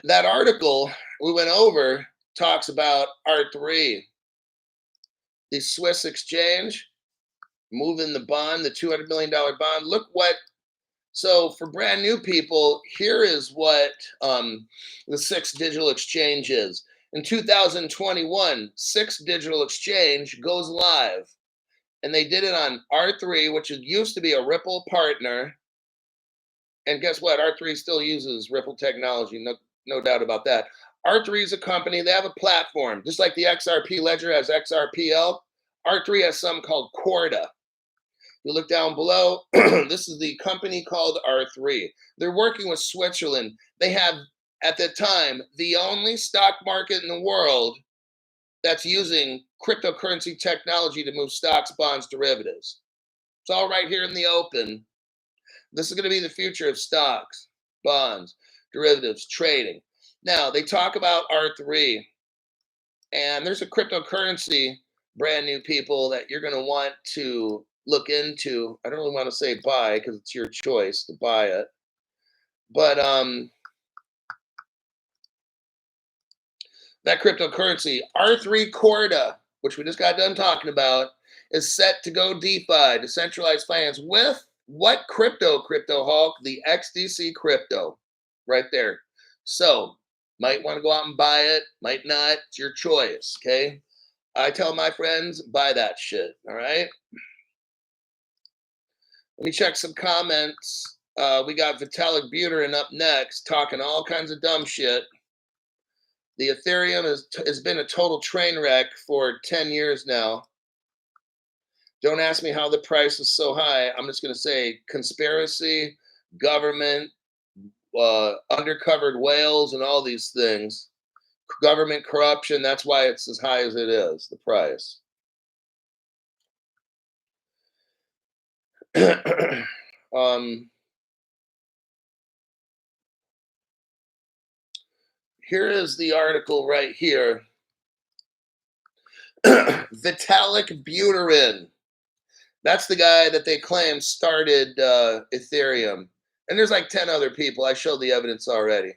That article we went over talks about R3, the Swiss exchange, moving the bond, the $200 million bond. Look what So for brand new people, here is what the SIX digital exchange is. In 2021, SIX digital exchange goes live, and they did it on R3, which used to be a Ripple partner. And guess what? R3 still uses Ripple technology, no doubt about that. R3 is a company, they have a platform, just like the XRP ledger has XRPL. R3 has something called Corda. You look down below, this is the company called R3. They're working with Switzerland. They have, at the time, the only stock market in the world that's using cryptocurrency technology to move stocks, bonds, derivatives. It's all right here in the open. This is going to be the future of stocks, bonds, derivatives, trading. Now, they talk about R3, and there's a cryptocurrency, brand new people, that you're going to want to look into. I don't really want to say buy because it's your choice to buy it. But that cryptocurrency, R3 Corda, which we just got done talking about, is set to go DeFi, decentralized finance, with what crypto Hulk? The XDC crypto right there. So might want to go out and buy it, might not. It's your choice, okay? I tell my friends, buy that shit, all right? Let me check some comments. We got Vitalik Buterin up next, talking all kinds of dumb shit. The Ethereum has been a total train wreck for 10 years now. Don't ask me how the price is so high. I'm just going to say conspiracy, government, undercovered whales, and all these things. Government corruption, that's why it's as high as it is, the price. Here is the article right here. Vitalik Buterin. That's the guy that they claim started Ethereum. And there's like 10 other people. I showed the evidence already.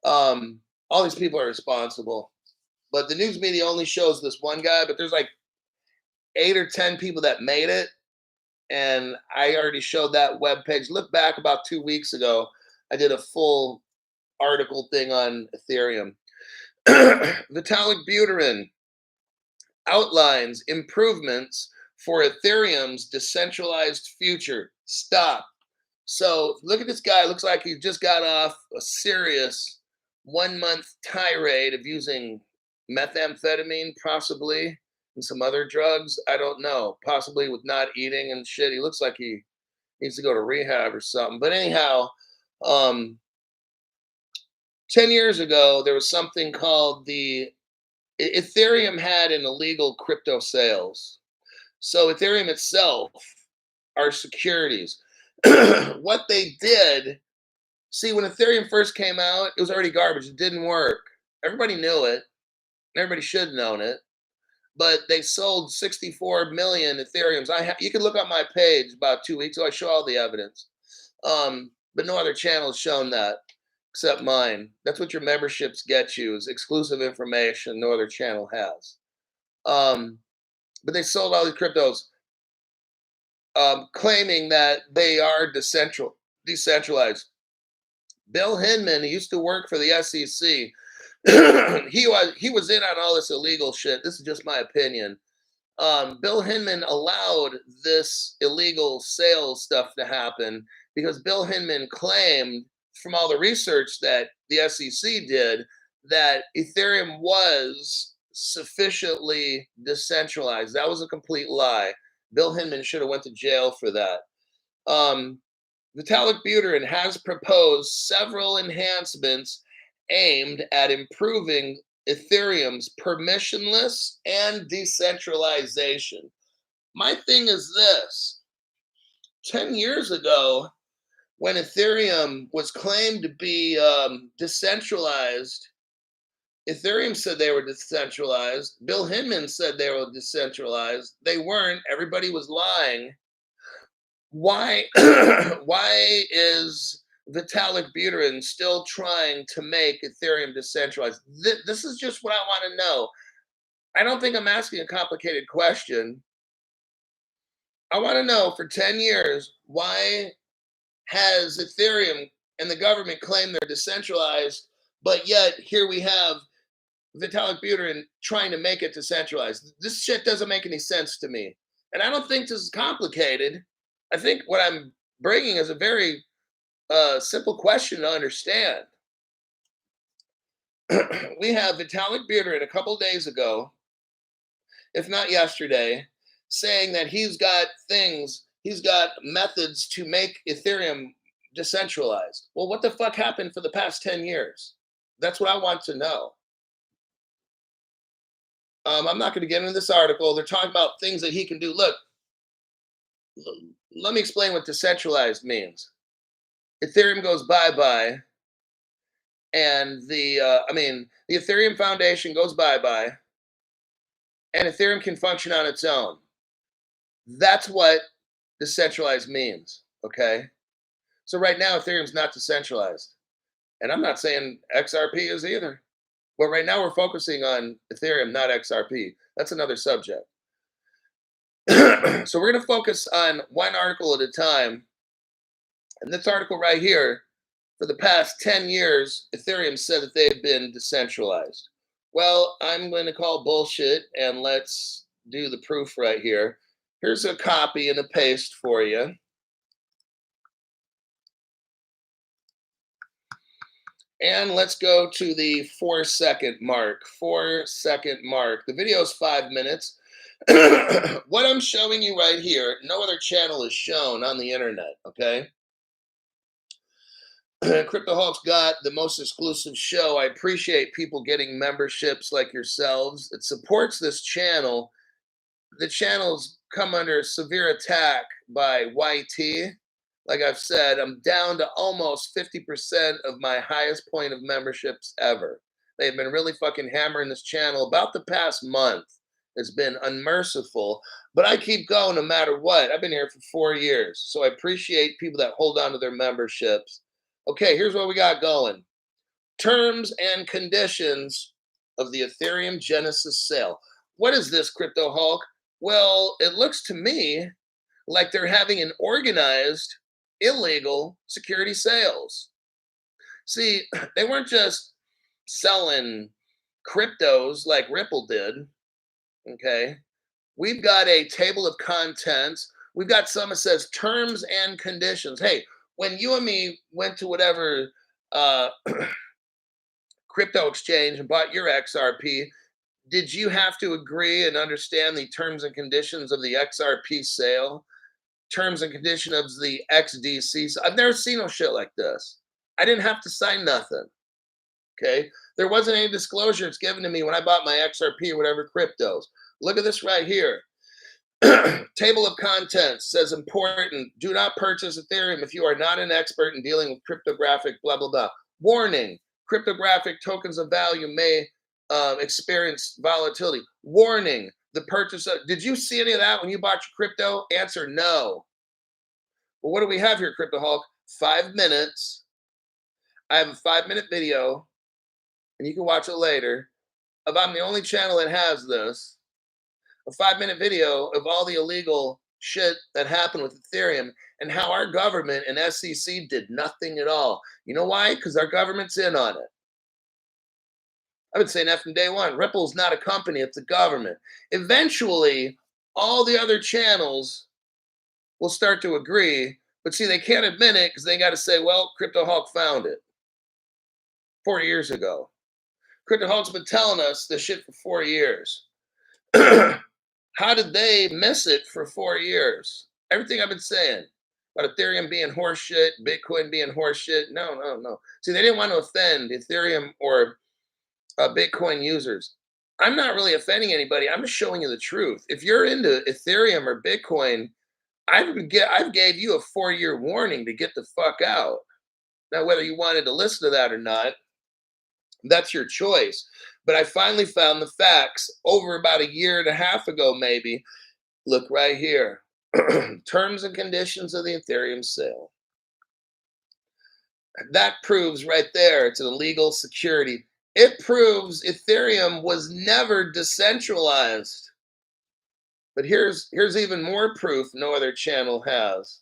All these people are responsible. But the news media only shows this one guy, but there's like 8 or 10 people that made it. And I already showed that webpage. Look back about 2 weeks ago. I did a full article thing on Ethereum. Vitalik Buterin outlines improvements for Ethereum's decentralized future. Stop. So look at this guy. Looks like he just got off a serious 1-month tirade of using methamphetamine, possibly, and some other drugs. I don't know. Possibly with not eating and shit. He looks like he needs to go to rehab or something. But anyhow, 10 years ago, there was something called the Ethereum had an illegal crypto sales. So Ethereum itself are securities. What they did, see, when Ethereum first came out, it was already garbage. It didn't work. Everybody knew it. Everybody should have known it. But they sold 64 million Ethereums. You can look on my page about 2 weeks ago. I show all the evidence. But no other channel has shown that except mine. That's what your memberships get you, is exclusive information no other channel has. But they sold all these cryptos, claiming that they are decentralized. Bill Hinman, who used to work for the SEC, he was in on all this illegal shit. This is just my opinion. Bill Hinman allowed this illegal sales stuff to happen because Bill Hinman claimed, from all the research that the SEC did, that Ethereum was sufficiently decentralized. That was a complete lie. Bill Hinman should have went to jail for that. Vitalik Buterin has proposed several enhancements aimed at improving Ethereum's permissionless and decentralization. My thing is this. 10 years ago, when Ethereum was claimed to be decentralized, Ethereum said they were decentralized. Bill Hinman said they were decentralized. They weren't. Everybody was lying. Why is Vitalik Buterin still trying to make Ethereum decentralized? This is just what I want to know. I don't think I'm asking a complicated question. I want to know, for 10 years, why has Ethereum and the government claim they're decentralized, but yet here we have Vitalik Buterin trying to make it decentralized. This shit doesn't make any sense to me. And I don't think this is complicated. I think what I'm bringing is a very simple question to understand. We have Vitalik Buterin a couple days ago, if not yesterday, saying that he's got methods to make Ethereum decentralized. Well, what the fuck happened for the past 10 years? That's what I want to know. I'm not going to get into this article. They're talking about things that he can do. Look, let me explain what decentralized means. Ethereum goes bye-bye, and the Ethereum Foundation goes bye-bye, and Ethereum can function on its own. That's what decentralized means, okay? So right now, Ethereum's not decentralized. And I'm not saying XRP is either. But right now, we're focusing on Ethereum, not XRP. That's another subject. So we're going to focus on one article at a time. And this article right here, for the past 10 years, Ethereum said that they've been decentralized. Well, I'm going to call bullshit, and let's do the proof right here. Here's a copy and a paste for you. And let's go to the 4-second mark. 4-second mark. The video is 5 minutes. What I'm showing you right here, no other channel is shown on the internet, okay? CryptoHawk's got the most exclusive show. I appreciate people getting memberships like yourselves. It supports this channel. The channel's come under severe attack by YT. Like I've said, I'm down to almost 50% of my highest point of memberships ever. They've been really fucking hammering this channel about the past month. It's been unmerciful, but I keep going no matter what. I've been here for 4 years, so I appreciate people that hold on to their memberships. Okay, here's what we got going. Terms and conditions of the Ethereum Genesis sale. What is this, Crypto Hulk? Well, it looks to me like they're having an organized illegal security sales. See, they weren't just selling cryptos like Ripple did, okay? We've got a table of contents. We've got some that says terms and conditions. Hey, when you and me went to whatever crypto exchange and bought your XRP, did you have to agree and understand the terms and conditions of the XRP sale? Terms and conditions of the XDC. I've never seen no shit like this. I didn't have to sign nothing. Okay. There wasn't any disclosures given to me when I bought my XRP or whatever cryptos. Look at this right here. Table of contents says important. Do not purchase Ethereum if you are not an expert in dealing with cryptographic blah, blah, blah. Warning. Cryptographic tokens of value may experience volatility. Warning. The purchase of, did you see any of that when you bought your crypto? Answer no. Well, what do we have here, Crypto Hulk? 5 minutes. I have a 5-minute video, and you can watch it later. I'm the only channel that has this. A 5-minute video of all the illegal shit that happened with Ethereum and how our government and SEC did nothing at all. You know why? Because our government's in on it. I've been saying that from day one. Ripple's not a company, it's a government. Eventually, all the other channels will start to agree, but see, they can't admit it because they got to say, well, Crypto Hulk found it 4 years ago. Crypto Hulk's been telling us this shit for 4 years. How did they miss it for 4 years? Everything I've been saying about Ethereum being horseshit, Bitcoin being horseshit. No. See, they didn't want to offend Ethereum or Bitcoin users. I'm not really offending anybody. I'm just showing you the truth. If you're into Ethereum or Bitcoin, I've gave you a 4-year warning to get the fuck out. Now, whether you wanted to listen to that or not, that's your choice. But I finally found the facts over about 1.5 years ago, maybe. Look right here. Terms and conditions of the Ethereum sale. That proves right there it's an illegal security. It proves Ethereum was never decentralized. But here's even more proof no other channel has.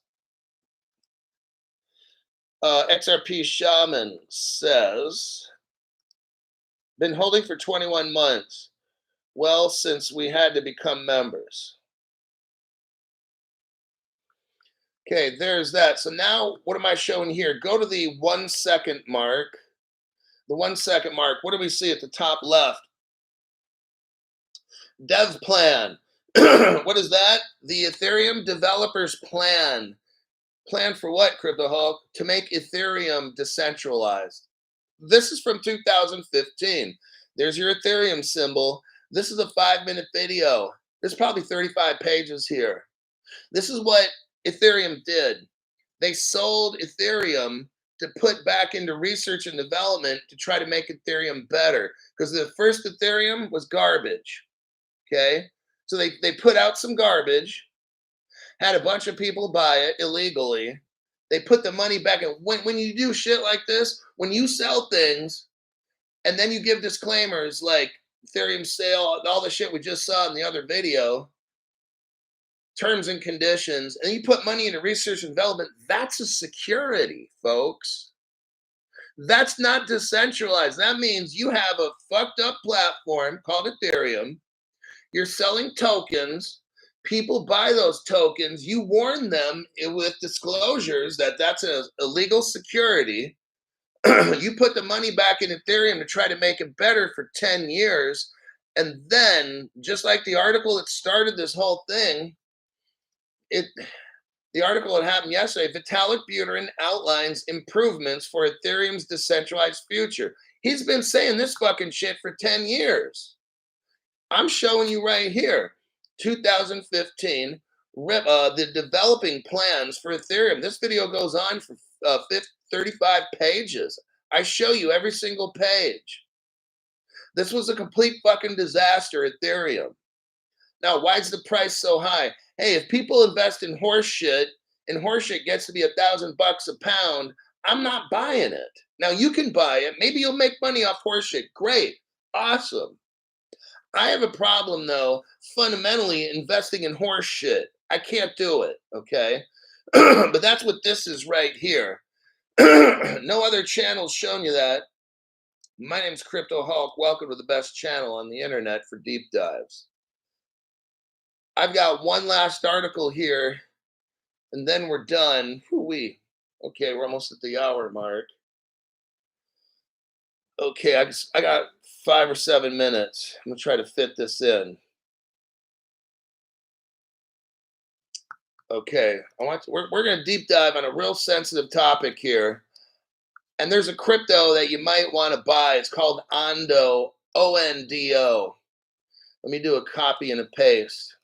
XRP Shaman says, been holding for 21 months. Well, since we had to become members. Okay, there's that. So now what am I showing here? Go to the 1 second mark. The 1 second mark. What do we see at the top left? Dev Plan. What is that? The Ethereum Developers Plan. Plan for what, Crypto Hulk? To make Ethereum decentralized. This is from 2015. There's your Ethereum symbol. This is a 5-minute video. There's probably 35 pages here. This is what Ethereum did. They sold Ethereum to put back into research and development to try to make Ethereum better, because the first Ethereum was garbage. Okay, so they put out some garbage, had a bunch of people buy it illegally. They put the money back in. When you do shit like this, when you sell things and then you give disclaimers like Ethereum sale, all the shit we just saw in the other video, terms and conditions, and you put money into research and development, that's a security, folks. That's not decentralized. That means you have a fucked up platform called Ethereum. You're selling tokens. People buy those tokens. You warn them with disclosures that that's an illegal security. You put the money back in Ethereum to try to make it better for 10 years. And then, just like the article that started this whole thing, the article that happened yesterday, Vitalik Buterin outlines improvements for Ethereum's decentralized future. He's been saying this fucking shit for 10 years. I'm showing you right here, 2015, the developing plans for Ethereum. This video goes on for 35 pages. I show you every single page. This was a complete fucking disaster, Ethereum. Now, why is the price so high? Hey, if people invest in horse shit and horse shit gets to be $1,000 a pound, I'm not buying it. Now, you can buy it. Maybe you'll make money off horse shit. Great. Awesome. I have a problem, though, fundamentally investing in horse shit. I can't do it, okay? But that's what this is right here. No other channel's shown you that. My name's Crypto Hulk. Welcome to the best channel on the internet for deep dives. I've got one last article here, and then we're done. Hoo-wee. Okay, we're almost at the hour mark. Okay, I got 5 or 7 minutes. I'm gonna try to fit this in. Okay, we're gonna deep dive on a real sensitive topic here, and there's a crypto that you might want to buy. It's called Ando, O-N-D-O. Let me do a copy and a paste.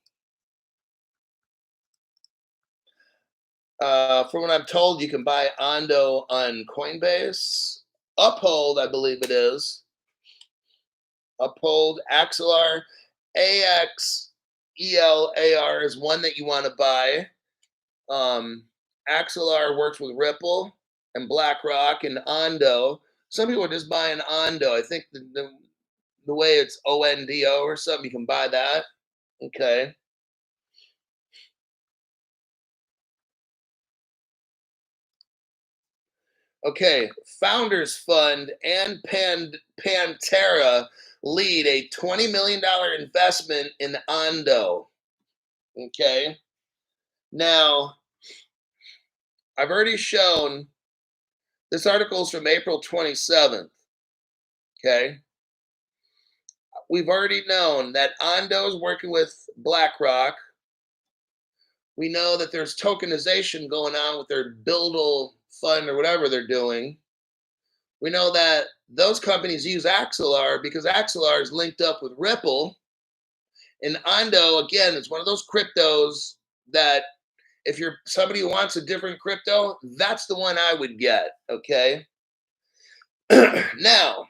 From what I'm told, you can buy Ando on Coinbase. Uphold, I believe it is. Uphold, Axelar, AXELAR is one that you want to buy. Axelar works with Ripple and BlackRock and Ando. Some people are just buying Ando. I think the way it's ONDO or something, you can buy that. Okay. Okay, Founders Fund and Pantera lead a $20 million investment in Ando. Okay, now I've already shown this article is from April 27th. Okay, we've already known that Ando is working with BlackRock. We know that there's tokenization going on with their Buildle fund or whatever they're doing. We know that those companies use Axelar because Axelar is linked up with Ripple. And Ando, again, is one of those cryptos that if you're somebody who wants a different crypto, that's the one I would get, okay? Now,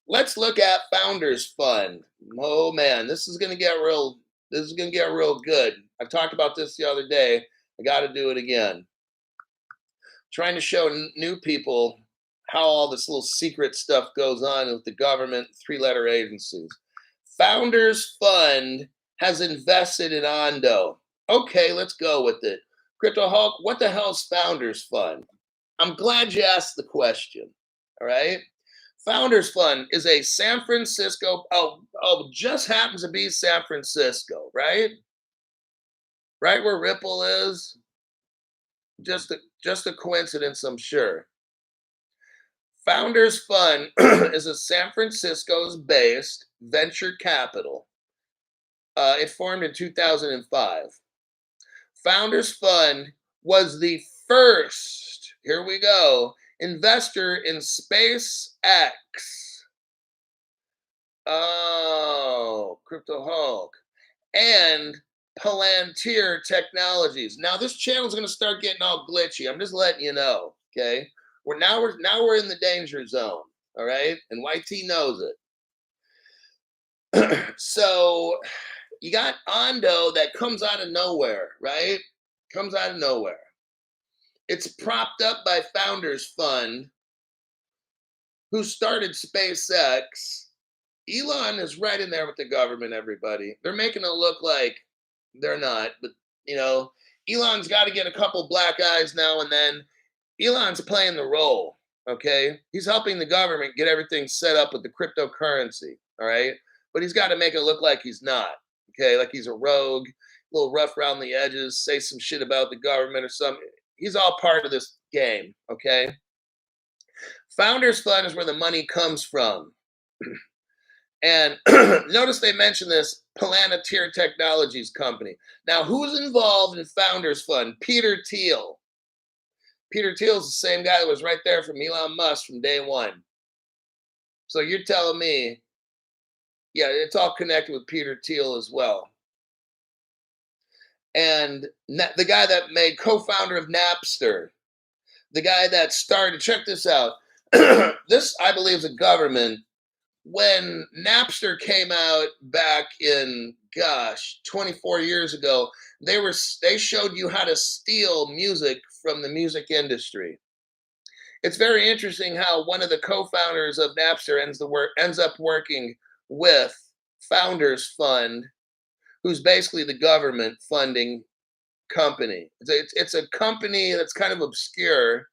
let's look at Founders Fund. Oh man, this is gonna get real good. I talked about this the other day. I gotta do it again. Trying to show new people how all this little secret stuff goes on with the government, 3-letter agencies. Founders Fund has invested in Ando. Okay, let's go with it. Crypto Hulk, what the hell is Founders Fund? I'm glad you asked the question. All right. Founders Fund is a San Francisco, just happens to be San Francisco, right? Right where Ripple is. Just a coincidence, I'm sure. Founders Fund is a San Francisco's based venture capital. It formed in 2005. Founders Fund was the first, here we go, investor in SpaceX. Oh, Crypto Hulk. And Palantir Technologies. Now this channel is going to start getting all glitchy. I'm just letting you know, okay? We're in the danger zone, all right? And YT knows it. So you got Ando that comes out of nowhere, right? Comes out of nowhere. It's propped up by Founders Fund, who started SpaceX. Elon is right in there with the government, everybody. They're making it look like they're not, but Elon's got to get a couple black eyes now and then. Elon's playing the role, okay? He's helping the government get everything set up with the cryptocurrency, all right? But he's got to make it look like he's not, okay? Like he's a rogue, a little rough around the edges, say some shit about the government or something. He's all part of this game, okay? Founders Fund is where the money comes from. And notice they mentioned this Palantir Technologies company. Now, who's involved in Founders Fund? Peter Thiel. Peter Thiel's the same guy that was right there from Elon Musk from day one. So you're telling me, yeah, it's all connected with Peter Thiel as well. And the guy that made co-founder of Napster, the guy that started, check this out. This, I believe, is a government. When Napster came out back in, 24 years ago, they showed you how to steal music from the music industry. It's very interesting how one of the co-founders of Napster ends up working with Founders Fund, who's basically the government funding company. It's a company that's kind of obscure,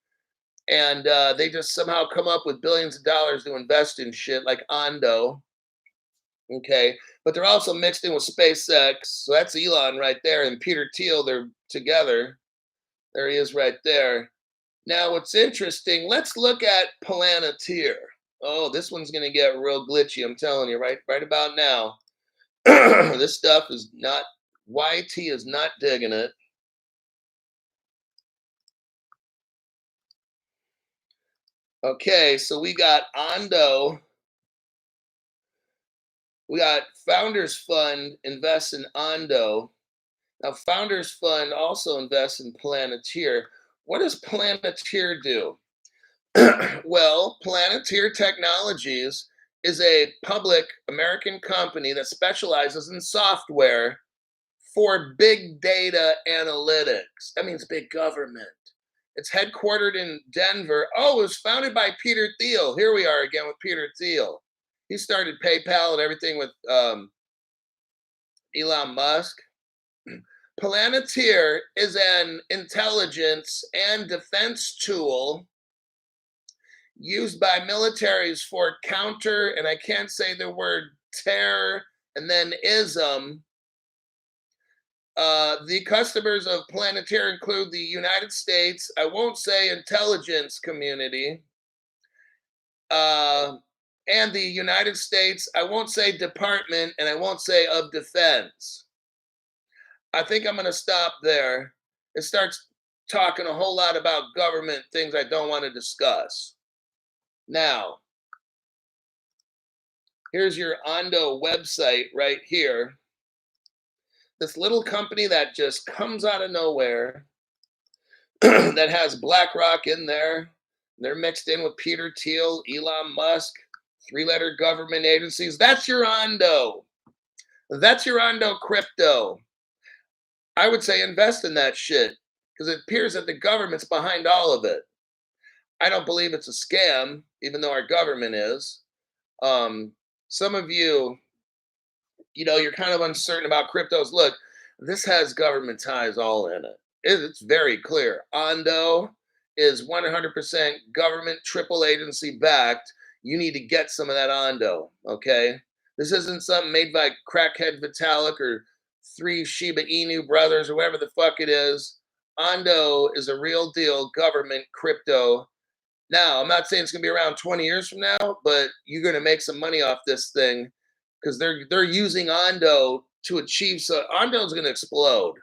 and they just somehow come up with billions of dollars to invest in shit like Ando. Okay, but they're also mixed in with SpaceX, so that's Elon right there, and Peter Thiel. They're together. There he is right there. Now, what's interesting? Let's look at Palantir. Oh, this one's gonna get real glitchy. I'm telling you, right about now. This stuff is not. YT is not digging it. Okay, so we got Ando. We got Founders Fund invests in Ando. Now, Founders Fund also invests in Palantir. What does Palantir do? Well, Palantir Technologies is a public American company that specializes in software for big data analytics. That means big government. It's headquartered in Denver. Oh, it was founded by Peter Thiel. Here we are again with Peter Thiel. He started PayPal and everything with Elon Musk. Palantir is an intelligence and defense tool used by militaries for counter, and I can't say the word terror and then ism. The customers of Palantir include the United States, I won't say intelligence community, and the United States, I won't say department, and I won't say of defense. I think I'm going to stop there. It starts talking a whole lot about government things I don't want to discuss. Now, here's your Ando website right here. This little company that just comes out of nowhere that has BlackRock in there. They're mixed in with Peter Thiel, Elon Musk, three-letter government agencies. That's your Ando. That's your Ando crypto. I would say invest in that shit because it appears that the government's behind all of it. I don't believe it's a scam, even though our government is. Some of you, you're kind of uncertain about cryptos. Look, this has government ties all in it. It's very clear. Ando is 100% government triple agency backed. You need to get some of that Ando, okay? This isn't something made by crackhead Vitalik or three Shiba Inu brothers or whatever the fuck it is. Ando is a real deal government crypto. Now, I'm not saying it's going to be around 20 years from now, but you're going to make some money off this thing because they're using Ando to achieve. So Ando is going to explode.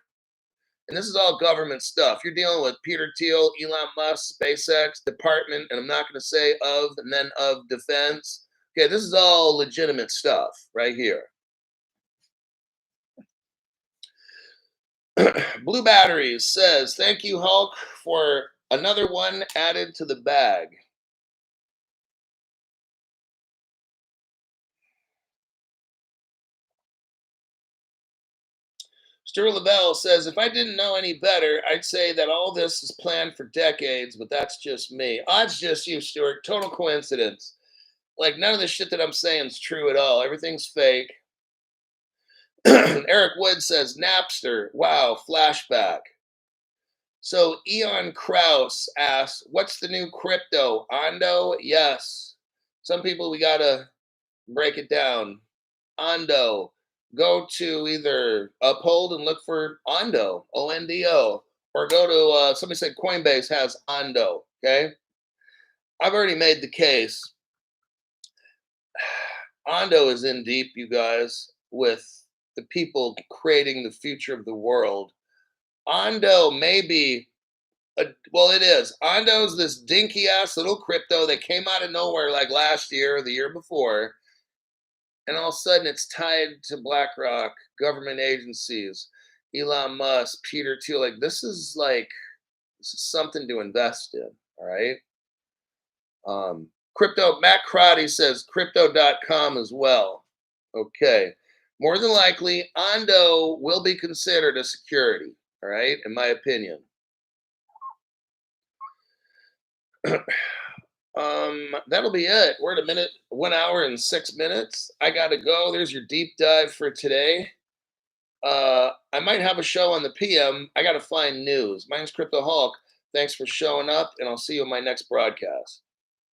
And this is all government stuff. You're dealing with Peter Thiel, Elon Musk, SpaceX, Department, and I'm not going to say of and then of Defense. Okay, this is all legitimate stuff right here. Blue Batteries says, thank you, Hulk, for another one added to the bag. Stuart Lavelle says, if I didn't know any better, I'd say that all this is planned for decades, but that's just me. It's just you, Stuart. Total coincidence. Like, none of the shit that I'm saying is true at all. Everything's fake. Eric Wood says, Napster. Wow, flashback. So Eon Kraus asks, what's the new crypto? Ando? Yes. Some people, we got to break it down. Ando. Go to either Uphold and look for Ando, O-N-D-O, or go to, somebody said Coinbase has Ando, okay? I've already made the case. Ando is in deep, you guys, with the people creating the future of the world. Ando may be, well, it is. Ando's this dinky-ass little crypto that came out of nowhere like last year or the year before. And all of a sudden, it's tied to BlackRock, government agencies, Elon Musk, Peter Thiel. Like, this is something to invest in, all right? Crypto, Matt Crotty says crypto.com as well. Okay. More than likely, Ando will be considered a security, all right, in my opinion. That'll be it. We're at 1 hour and 6 minutes. I gotta go. There's your deep dive for today. I might have a show on the PM. I gotta find news. My name's Crypto Hulk. Thanks for showing up, and I'll see you in my next broadcast.